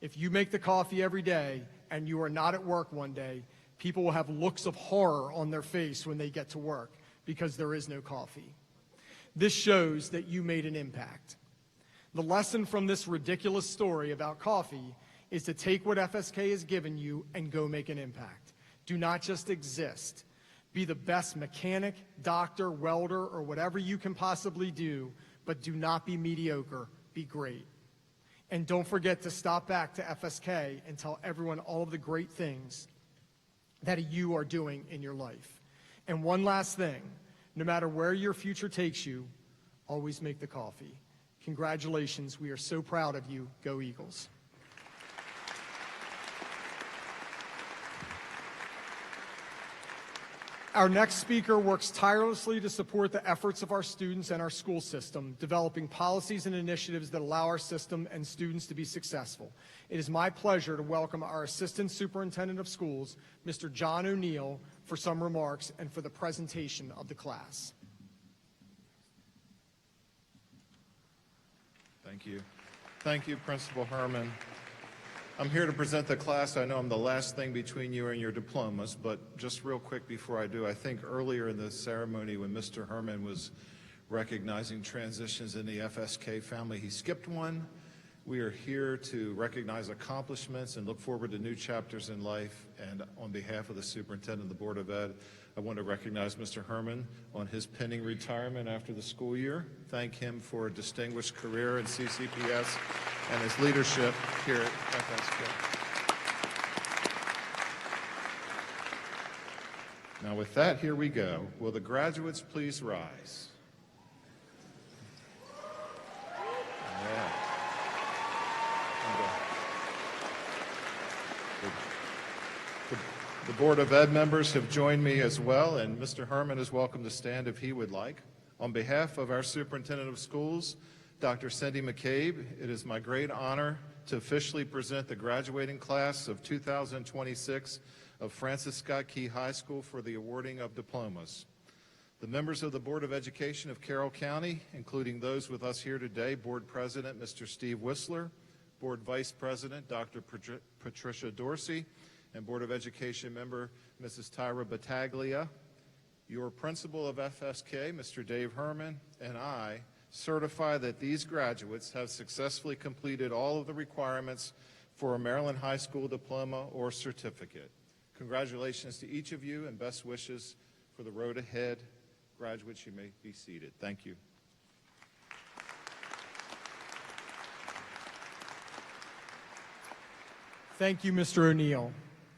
if you make the coffee every day and you are not at work one day, people will have looks of horror on their face when they get to work because there is no coffee. This shows that you made an impact. The lesson from this ridiculous story about coffee is to take what FSK has given you and go make an impact. Do not just exist. Be the best mechanic, doctor, welder, or whatever you can possibly do, but do not be mediocre. Be great. And don't forget to stop back to FSK and tell everyone all of the great things that you are doing in your life. And one last thing, no matter where your future takes you, always make the coffee. Congratulations. We are so proud of you. Go Eagles. Our next speaker works tirelessly to support the efforts of our students and our school system, developing policies and initiatives that allow our system and students to be successful. It is my pleasure to welcome our Assistant Superintendent of Schools, Mr. John O'Neill, for some remarks and for the presentation of the class. Thank you. Thank you, Principal Herman. I'm here to present the class. I know I'm the last thing between you and your diplomas, but just real quick before I do, I think earlier in the ceremony when Mr. Herman was recognizing transitions in the FSK family, he skipped one. We are here to recognize accomplishments and look forward to new chapters in life. And on behalf of the Superintendent of the Board of Ed, I want to recognize Mr. Herman on his pending retirement after the school year. Thank him for a distinguished career in CCPS and his leadership here at FSK. Now with that, here we go. Will the graduates please rise? Yeah. The Board of Ed members have joined me as well, and Mr. Herman is welcome to stand if he would like. On behalf of our Superintendent of Schools, Dr. Cindy McCabe, it is my great honor to officially present the graduating class of 2026 of Francis Scott Key High School for the awarding of diplomas. The members of the Board of Education of Carroll County, including those with us here today, Board President Mr. Steve Whistler, Board Vice President Dr. Patricia Dorsey, and Board of Education member Mrs. Tyra Battaglia, your principal of FSK, Mr. Dave Herman, and I certify that these graduates have successfully completed all of the requirements for a Maryland High School diploma or certificate. Congratulations to each of you and best wishes for the road ahead. Graduates, you may be seated. Thank you. Thank you, Mr. O'Neill.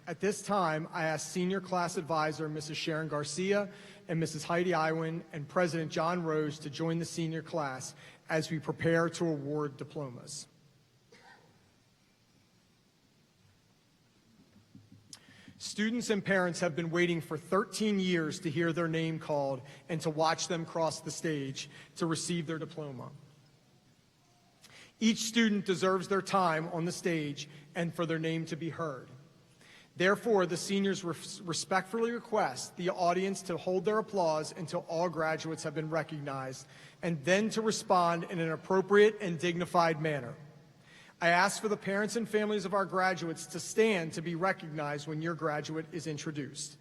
At this time, I ask Senior Class Advisor Mrs. Sharon Garcia and Mrs. Heidi Iwin and President John Rose to join the senior class as we prepare to award diplomas. Students and parents have been waiting for 13 years to hear their name called and to watch them cross the stage to receive their diploma. Each student deserves their time on the stage and for their name to be heard. Therefore, the seniors respectfully request the audience to hold their applause until all graduates have been recognized, and then to respond in an appropriate and dignified manner. I ask for the parents and families of our graduates to stand to be recognized when your graduate is introduced.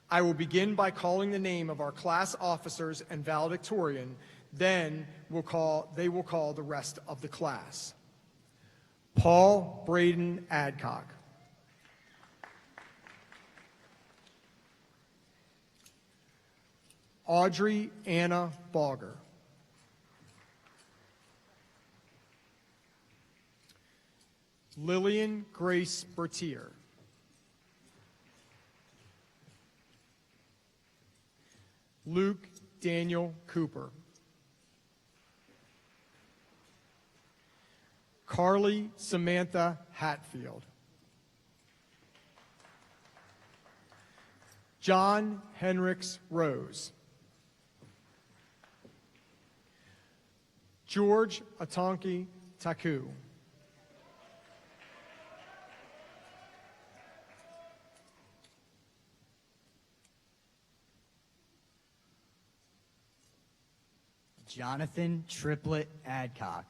I will begin by calling the name of our class officers and valedictorian, then they will call the rest of the class. Paul Braden Adcock. Audrey Anna Bogger. Lillian Grace Bertier. Luke Daniel Cooper. Carly Samantha Hatfield. John Henricks Rose. George Atonki Taku. Jonathan Triplet Adcock.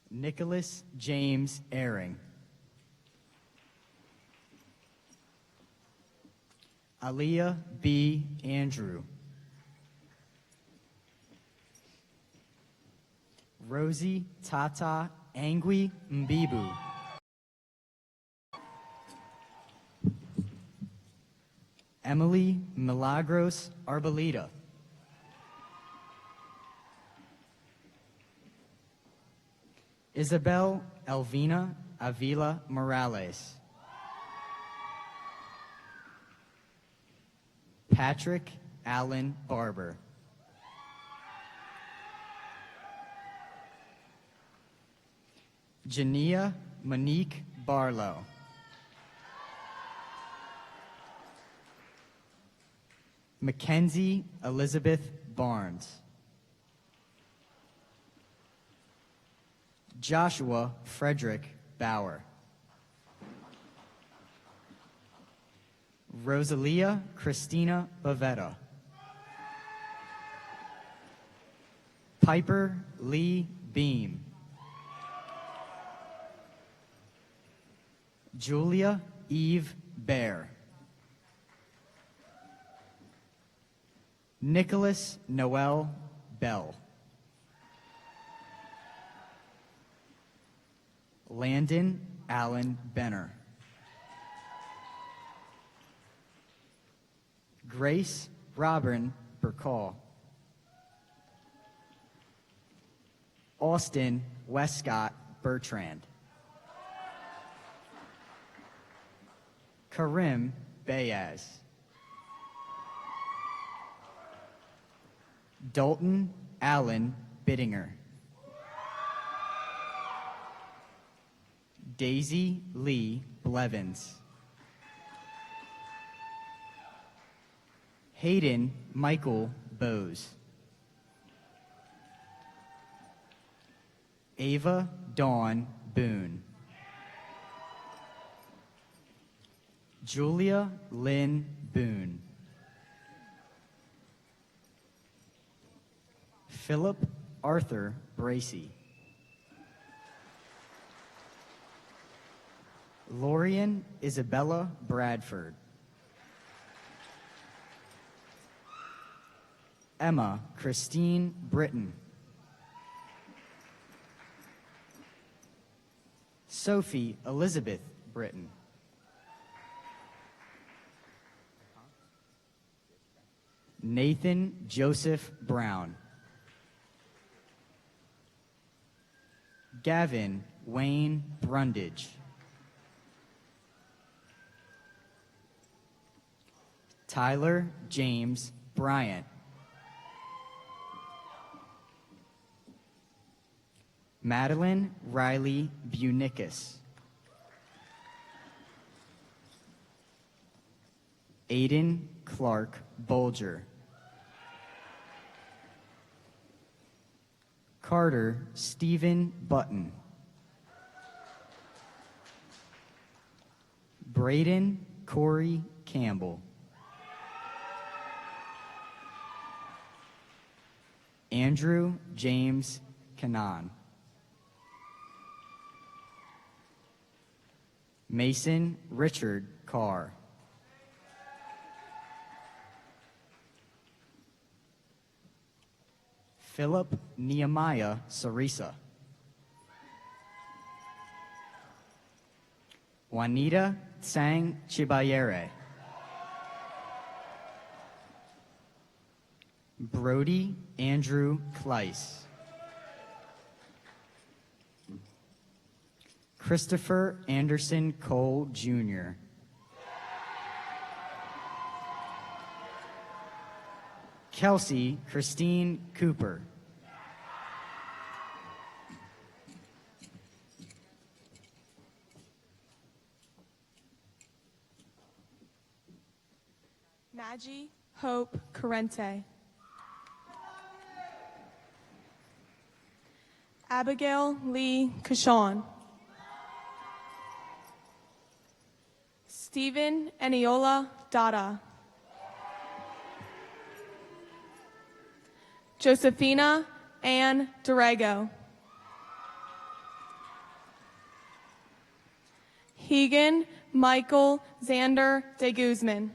Nicholas James Airing. Aliyah B. Andrew. Rosie Tata Angwi Mbibu. Emily Milagros Arboleda. Isabel Elvina Avila Morales. Patrick Allen Barber. Jania Monique Barlow. Mackenzie Elizabeth Barnes. Joshua Frederick Bauer. Rosalia Christina Bavetta. Piper Lee Beam. Julia Eve Bear. Nicholas Noel Bell. Landon Allen Benner. Grace Robin Burcall. Austin Westcott Bertrand. Karim Bayaz. Dalton Allen Bittinger. Daisy Lee Blevins. Hayden Michael Bose. Ava Dawn Boone. Julia Lynn Boone. Philip Arthur Bracey. Lorian Isabella Bradford. Emma Christine Britton. Sophie Elizabeth Britton. Nathan Joseph Brown. Gavin Wayne Brundage. Tyler James Bryant. Madeline Riley Bunicus. Aiden Clark Bolger. Carter Stephen Button. Braden Corey Campbell. Andrew James Kanan. Mason Richard Carr. Philip Nehemiah Sarisa. Juanita Tsang Chibayere. Brody Andrew Kleiss. Christopher Anderson Cole Jr. Kelsey Christine Cooper. Maggie Hope Carente. Abigail Lee Cashon. Stephen Eniola Dada. Josephina Ann Dorego. Hegan Michael Xander de Guzman.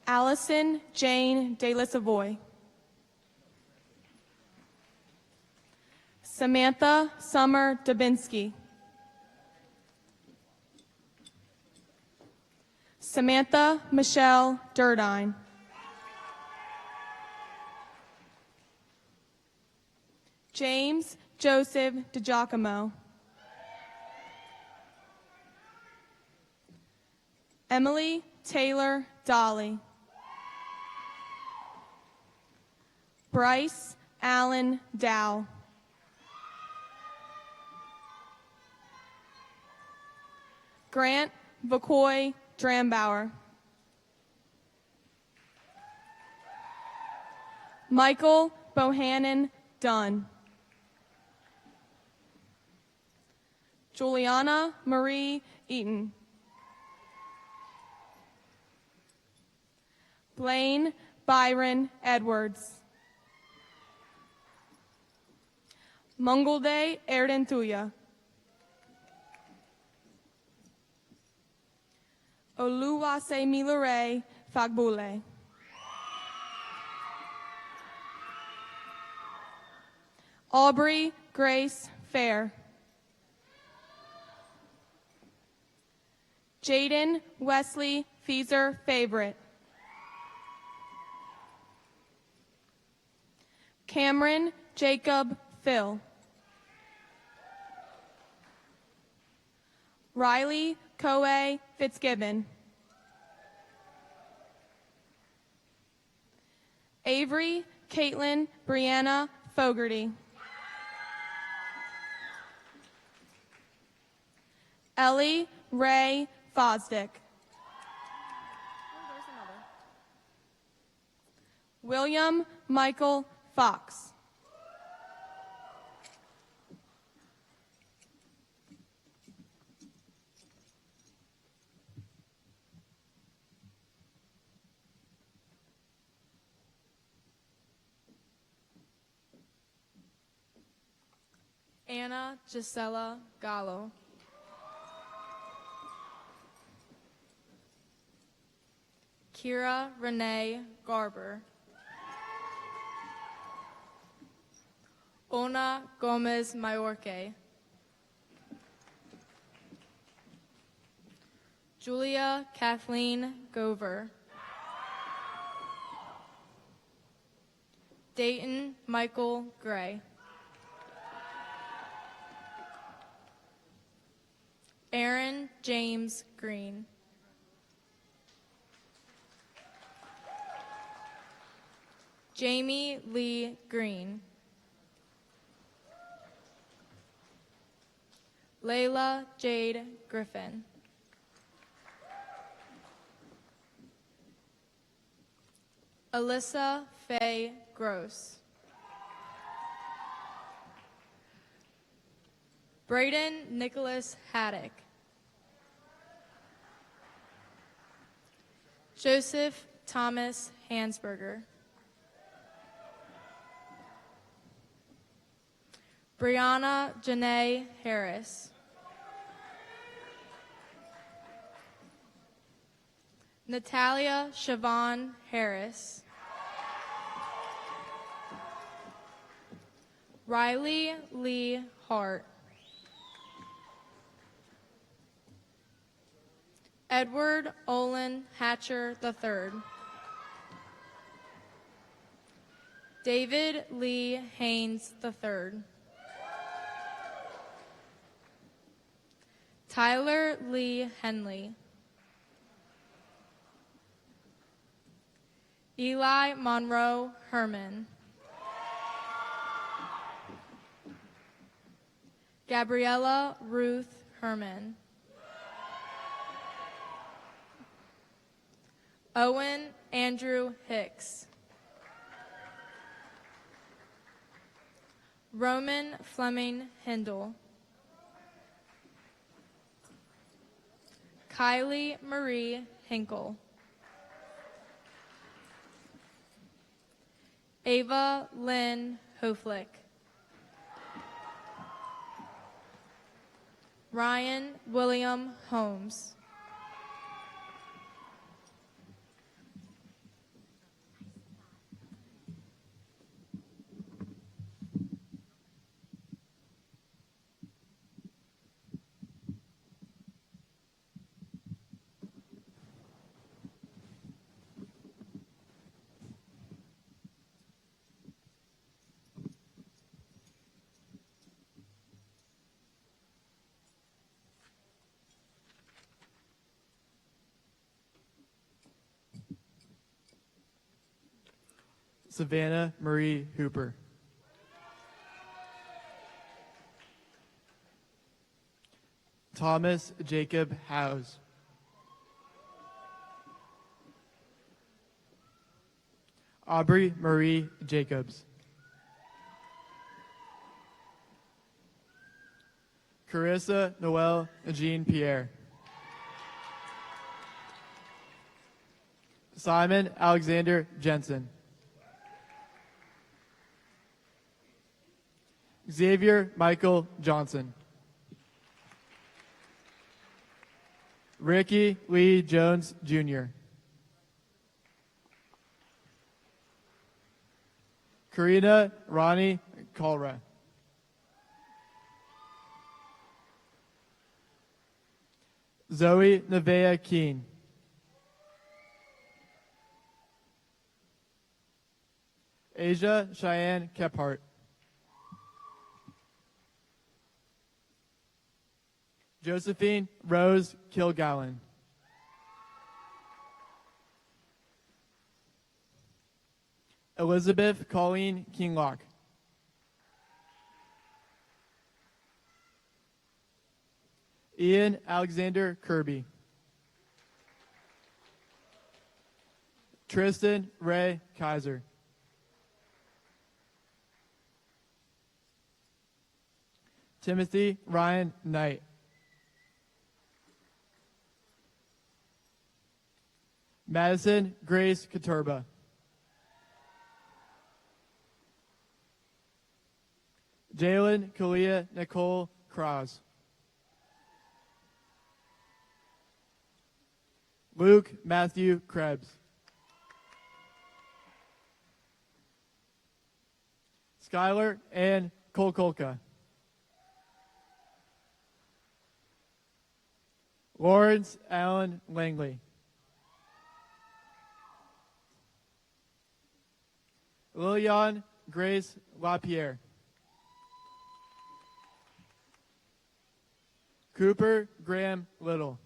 Allison Jane de la Savoy. Samantha Summer Dubinsky. Samantha Michelle Durdine. James Joseph DiGiacomo. Emily Taylor Dolly. Bryce Allen Dow. Grant Vacoy Drambauer. Michael Bohannon Dunn. Juliana Marie Eaton. Blaine Byron Edwards. Mungulde Erdentuya. Oluwase Milore Fagbule. Aubrey Grace Fair. Jaden Wesley Feezer Favorite. Cameron Jacob Phil. Riley Coe Fitzgibbon. Avery Caitlin Brianna Fogarty. Ellie Ray Fosdick. William Michael Fox. Anna Gisela Gallo. Kira Renee Garber. Ona Gomez Mayorque. Julia Kathleen Gover. Dayton Michael Gray. Aaron James Green. Jamie Lee Green. Layla Jade Griffin. Alyssa Faye Gross. Braden Nicholas Haddock. Joseph Thomas Hansberger. Brianna Janae Harris. Natalia Siobhan Harris. Riley Lee Hart. Edward Olin Hatcher III. David Lee Haynes III. Tyler Lee Henley. Eli Monroe Herman. Gabriella Ruth Herman. Owen Andrew Hicks. Roman Fleming Hindle. Kylie Marie Hinkle. Ava Lynn Hoflick. Ryan William Holmes. Savannah Marie Hooper. Thomas Jacob Howes. Aubrey Marie Jacobs. Carissa Noel Jean Pierre. Simon Alexander Jensen. Xavier Michael Johnson. Ricky Lee Jones Jr. Karina Ronnie Kalra. Zoe Nevea Keene. Asia Cheyenne Kephart. Josephine Rose Kilgallen. Elizabeth Colleen Kinglock. Ian Alexander Kirby. Tristan Ray Kaiser. Timothy Ryan Knight. Madison Grace Katurba. Jalen Kalia Nicole Krause. Luke Matthew Krebs. Skylar Ann Kolkolka. Lawrence Allen Langley. Lilian Grace LaPierre. Cooper Graham Little.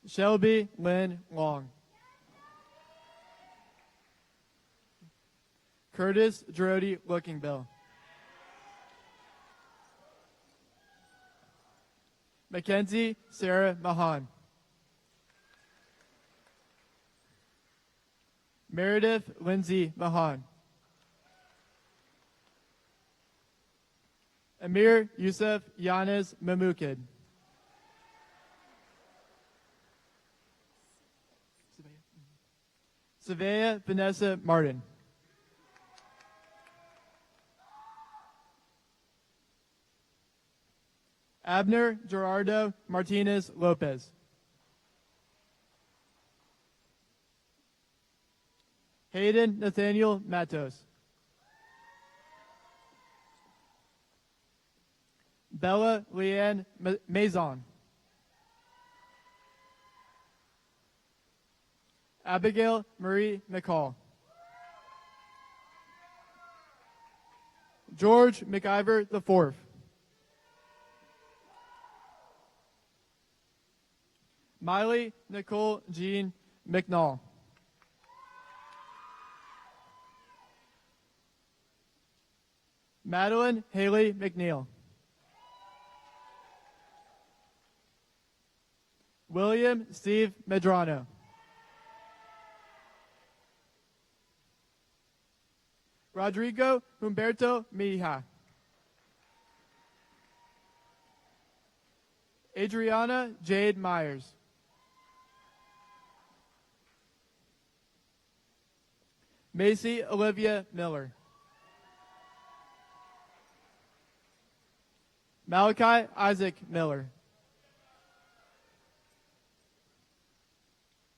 Shelby Lynn Long. Curtis Drody Lookingbill. Mackenzie Sarah Mahan. Meredith Lindsay Mahan. Amir Yusuf Yanez Mamukid. Savea Vanessa Martin. Abner Gerardo Martinez Lopez. Hayden Nathaniel Matos. Bella Leanne Maison. Abigail Marie McCall. George McIver IV. Miley Nicole Jean McNall. Madeline Haley McNeil. William Steve Medrano. Rodrigo Humberto Mija. Adriana Jade Myers. Macy Olivia Miller. Malachi Isaac Miller.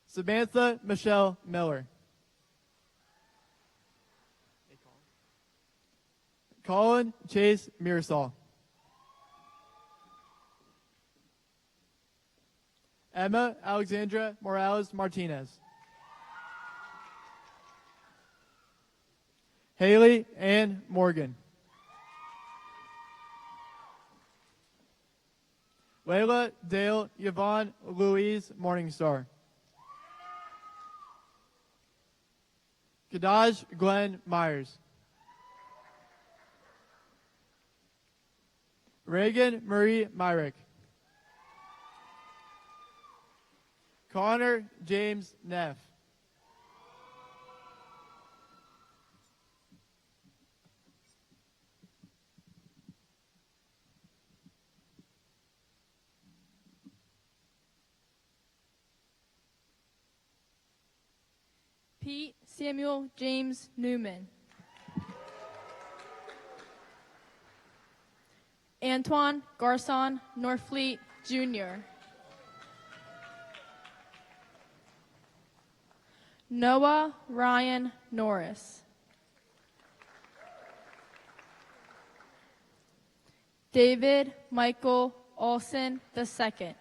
Samantha Michelle Miller. Colin Chase Mearsall. Emma Alexandra Morales Martinez. Haley Ann Morgan. Layla Dale Yvonne Louise Morningstar. Kadaj Glenn Myers. Reagan Marie Myrick. Connor James Neff. Pete Samuel James Newman. Antoine Garcon Norfleet Jr. Noah Ryan Norris. David Michael Olson II.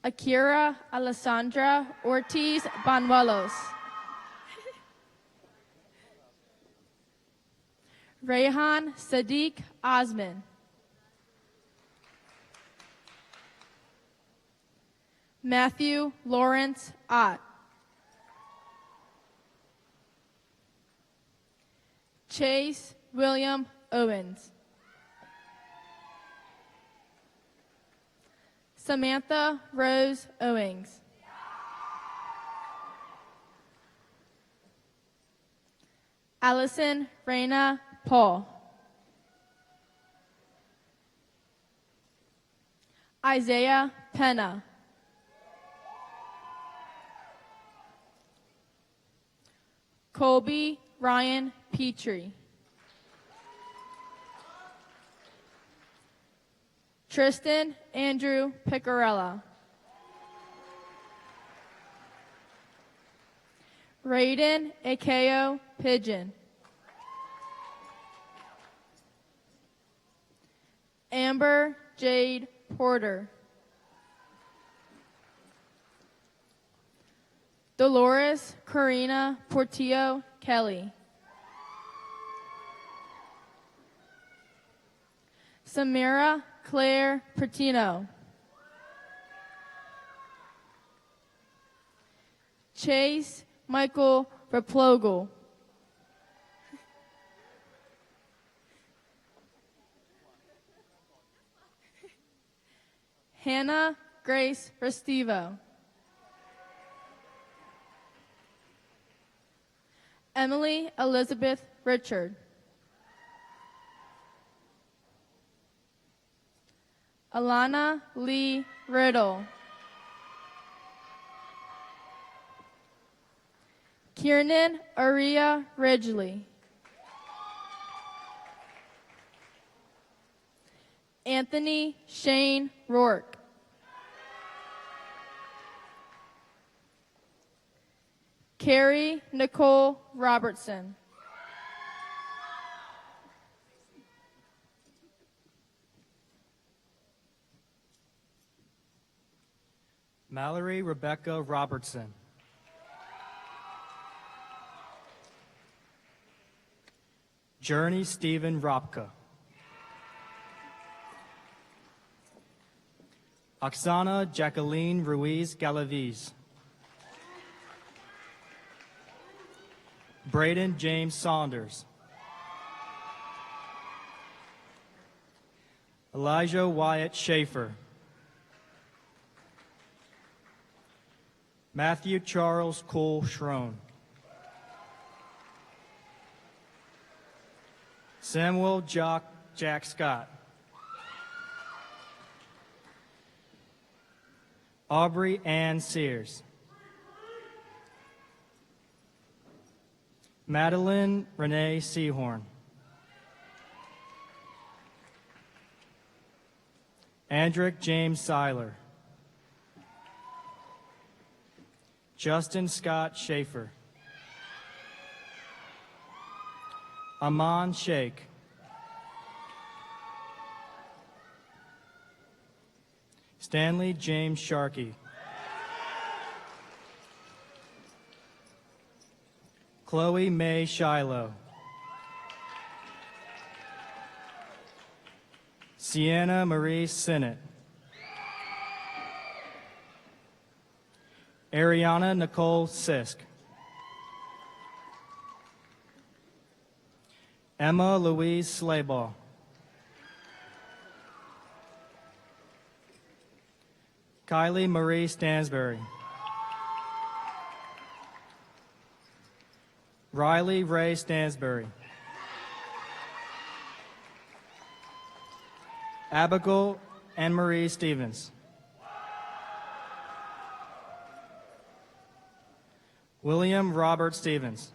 Akira Alessandra Ortiz Banuelos. Rayhan Sadiq Osman. Matthew Lawrence Ott. Chase William Owens. Samantha Rose Owings. Allison Raina Paul. Isaiah Penna. Colby Ryan Petrie. Tristan Andrew Picarella. Raiden Akeo Pigeon. Amber Jade Porter. Dolores Karina Portillo Kelly. Samira Claire Pertino. Chase Michael Replogel. Hannah Grace Restivo. Emily Elizabeth Richard. Alana Lee Riddle. Kiernan Aria Ridgely. Anthony Shane Rourke. Carrie Nicole Robertson. Mallory Rebecca Robertson. Journey Stephen Ropka. Oksana Jacqueline Ruiz Galaviz. Braden James Saunders. Elijah Wyatt Schaefer. Matthew Charles Cole Schrone. Samuel Jack Scott. Aubrey Ann Sears. Madeline Renee Seahorn. Andrick James Seiler. Justin Scott Schaefer. Aman Sheikh. Stanley James Sharkey. Chloe Mae Shiloh. Sienna Marie Sinnott. Ariana Nicole Sisk. Emma Louise Slayball. Kylie Marie Stansberry. Riley Ray Stansberry. Abigail Anne Marie Stevens. William Robert Stevens.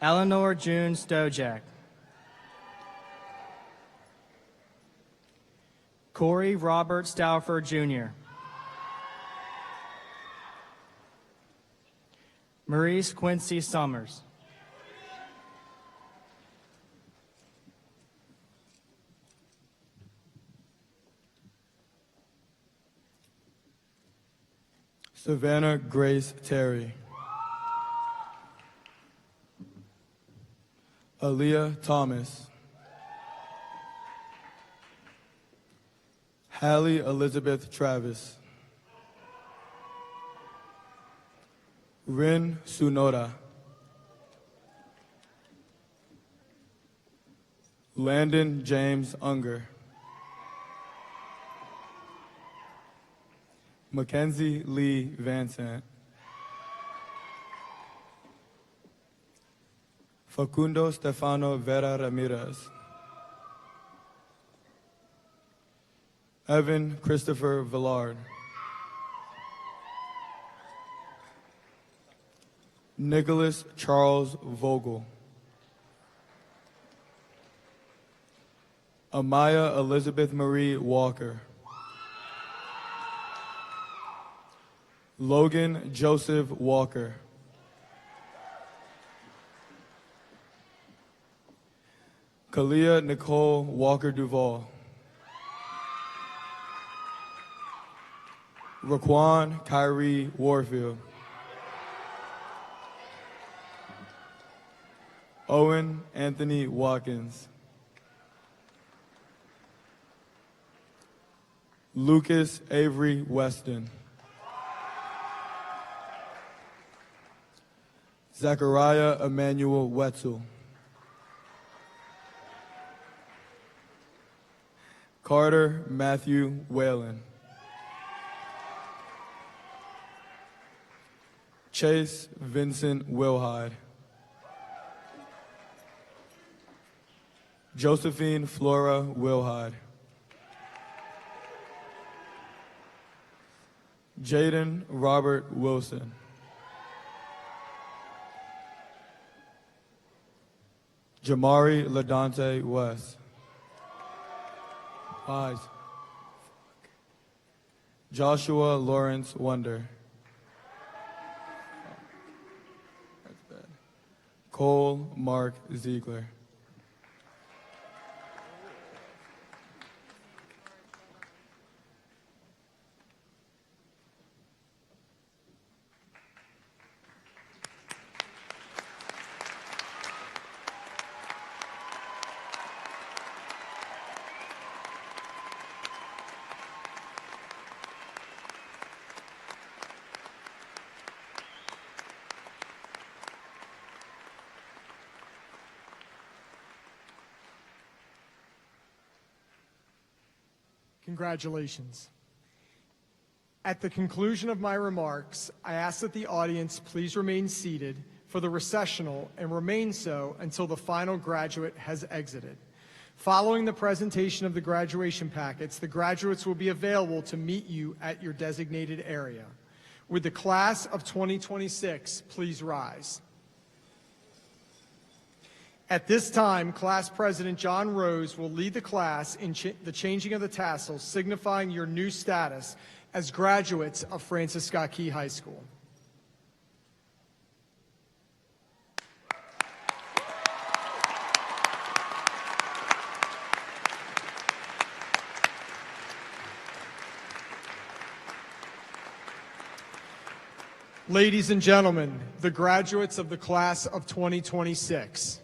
Eleanor June Stojak. Corey Robert Stauffer Jr. Maurice Quincy Summers. Savannah Grace Terry. Aaliyah Thomas. Hallie Elizabeth Travis. Rin Sunoda. Landon James Unger. Mackenzie Lee Vansant. Facundo Stefano Vera Ramirez. Evan Christopher Villard. Nicholas Charles Vogel. Amaya Elizabeth Marie Walker. Logan Joseph Walker. Kalia Nicole Walker Duvall. Raquan Kyrie Warfield. Owen Anthony Watkins. Lucas Avery Weston. Zachariah Emmanuel Wetzel. Carter Matthew Whalen. Chase Vincent Wilhide. Josephine Flora Wilhide. Jaden Robert Wilson. Jamari LaDante West. Eyes. Joshua Lawrence Wonder. That's bad. Cole Mark Ziegler. Congratulations. At the conclusion of my remarks, I ask that the audience please remain seated for the recessional and remain so until the final graduate has exited. Following the presentation of the graduation packets, the graduates will be available to meet you at your designated area. Would the class of 2026 please rise? At this time, Class President John Rose will lead the class in the changing of the tassels, signifying your new status as graduates of Francis Scott Key High School. Ladies and gentlemen, the graduates of the class of 2026.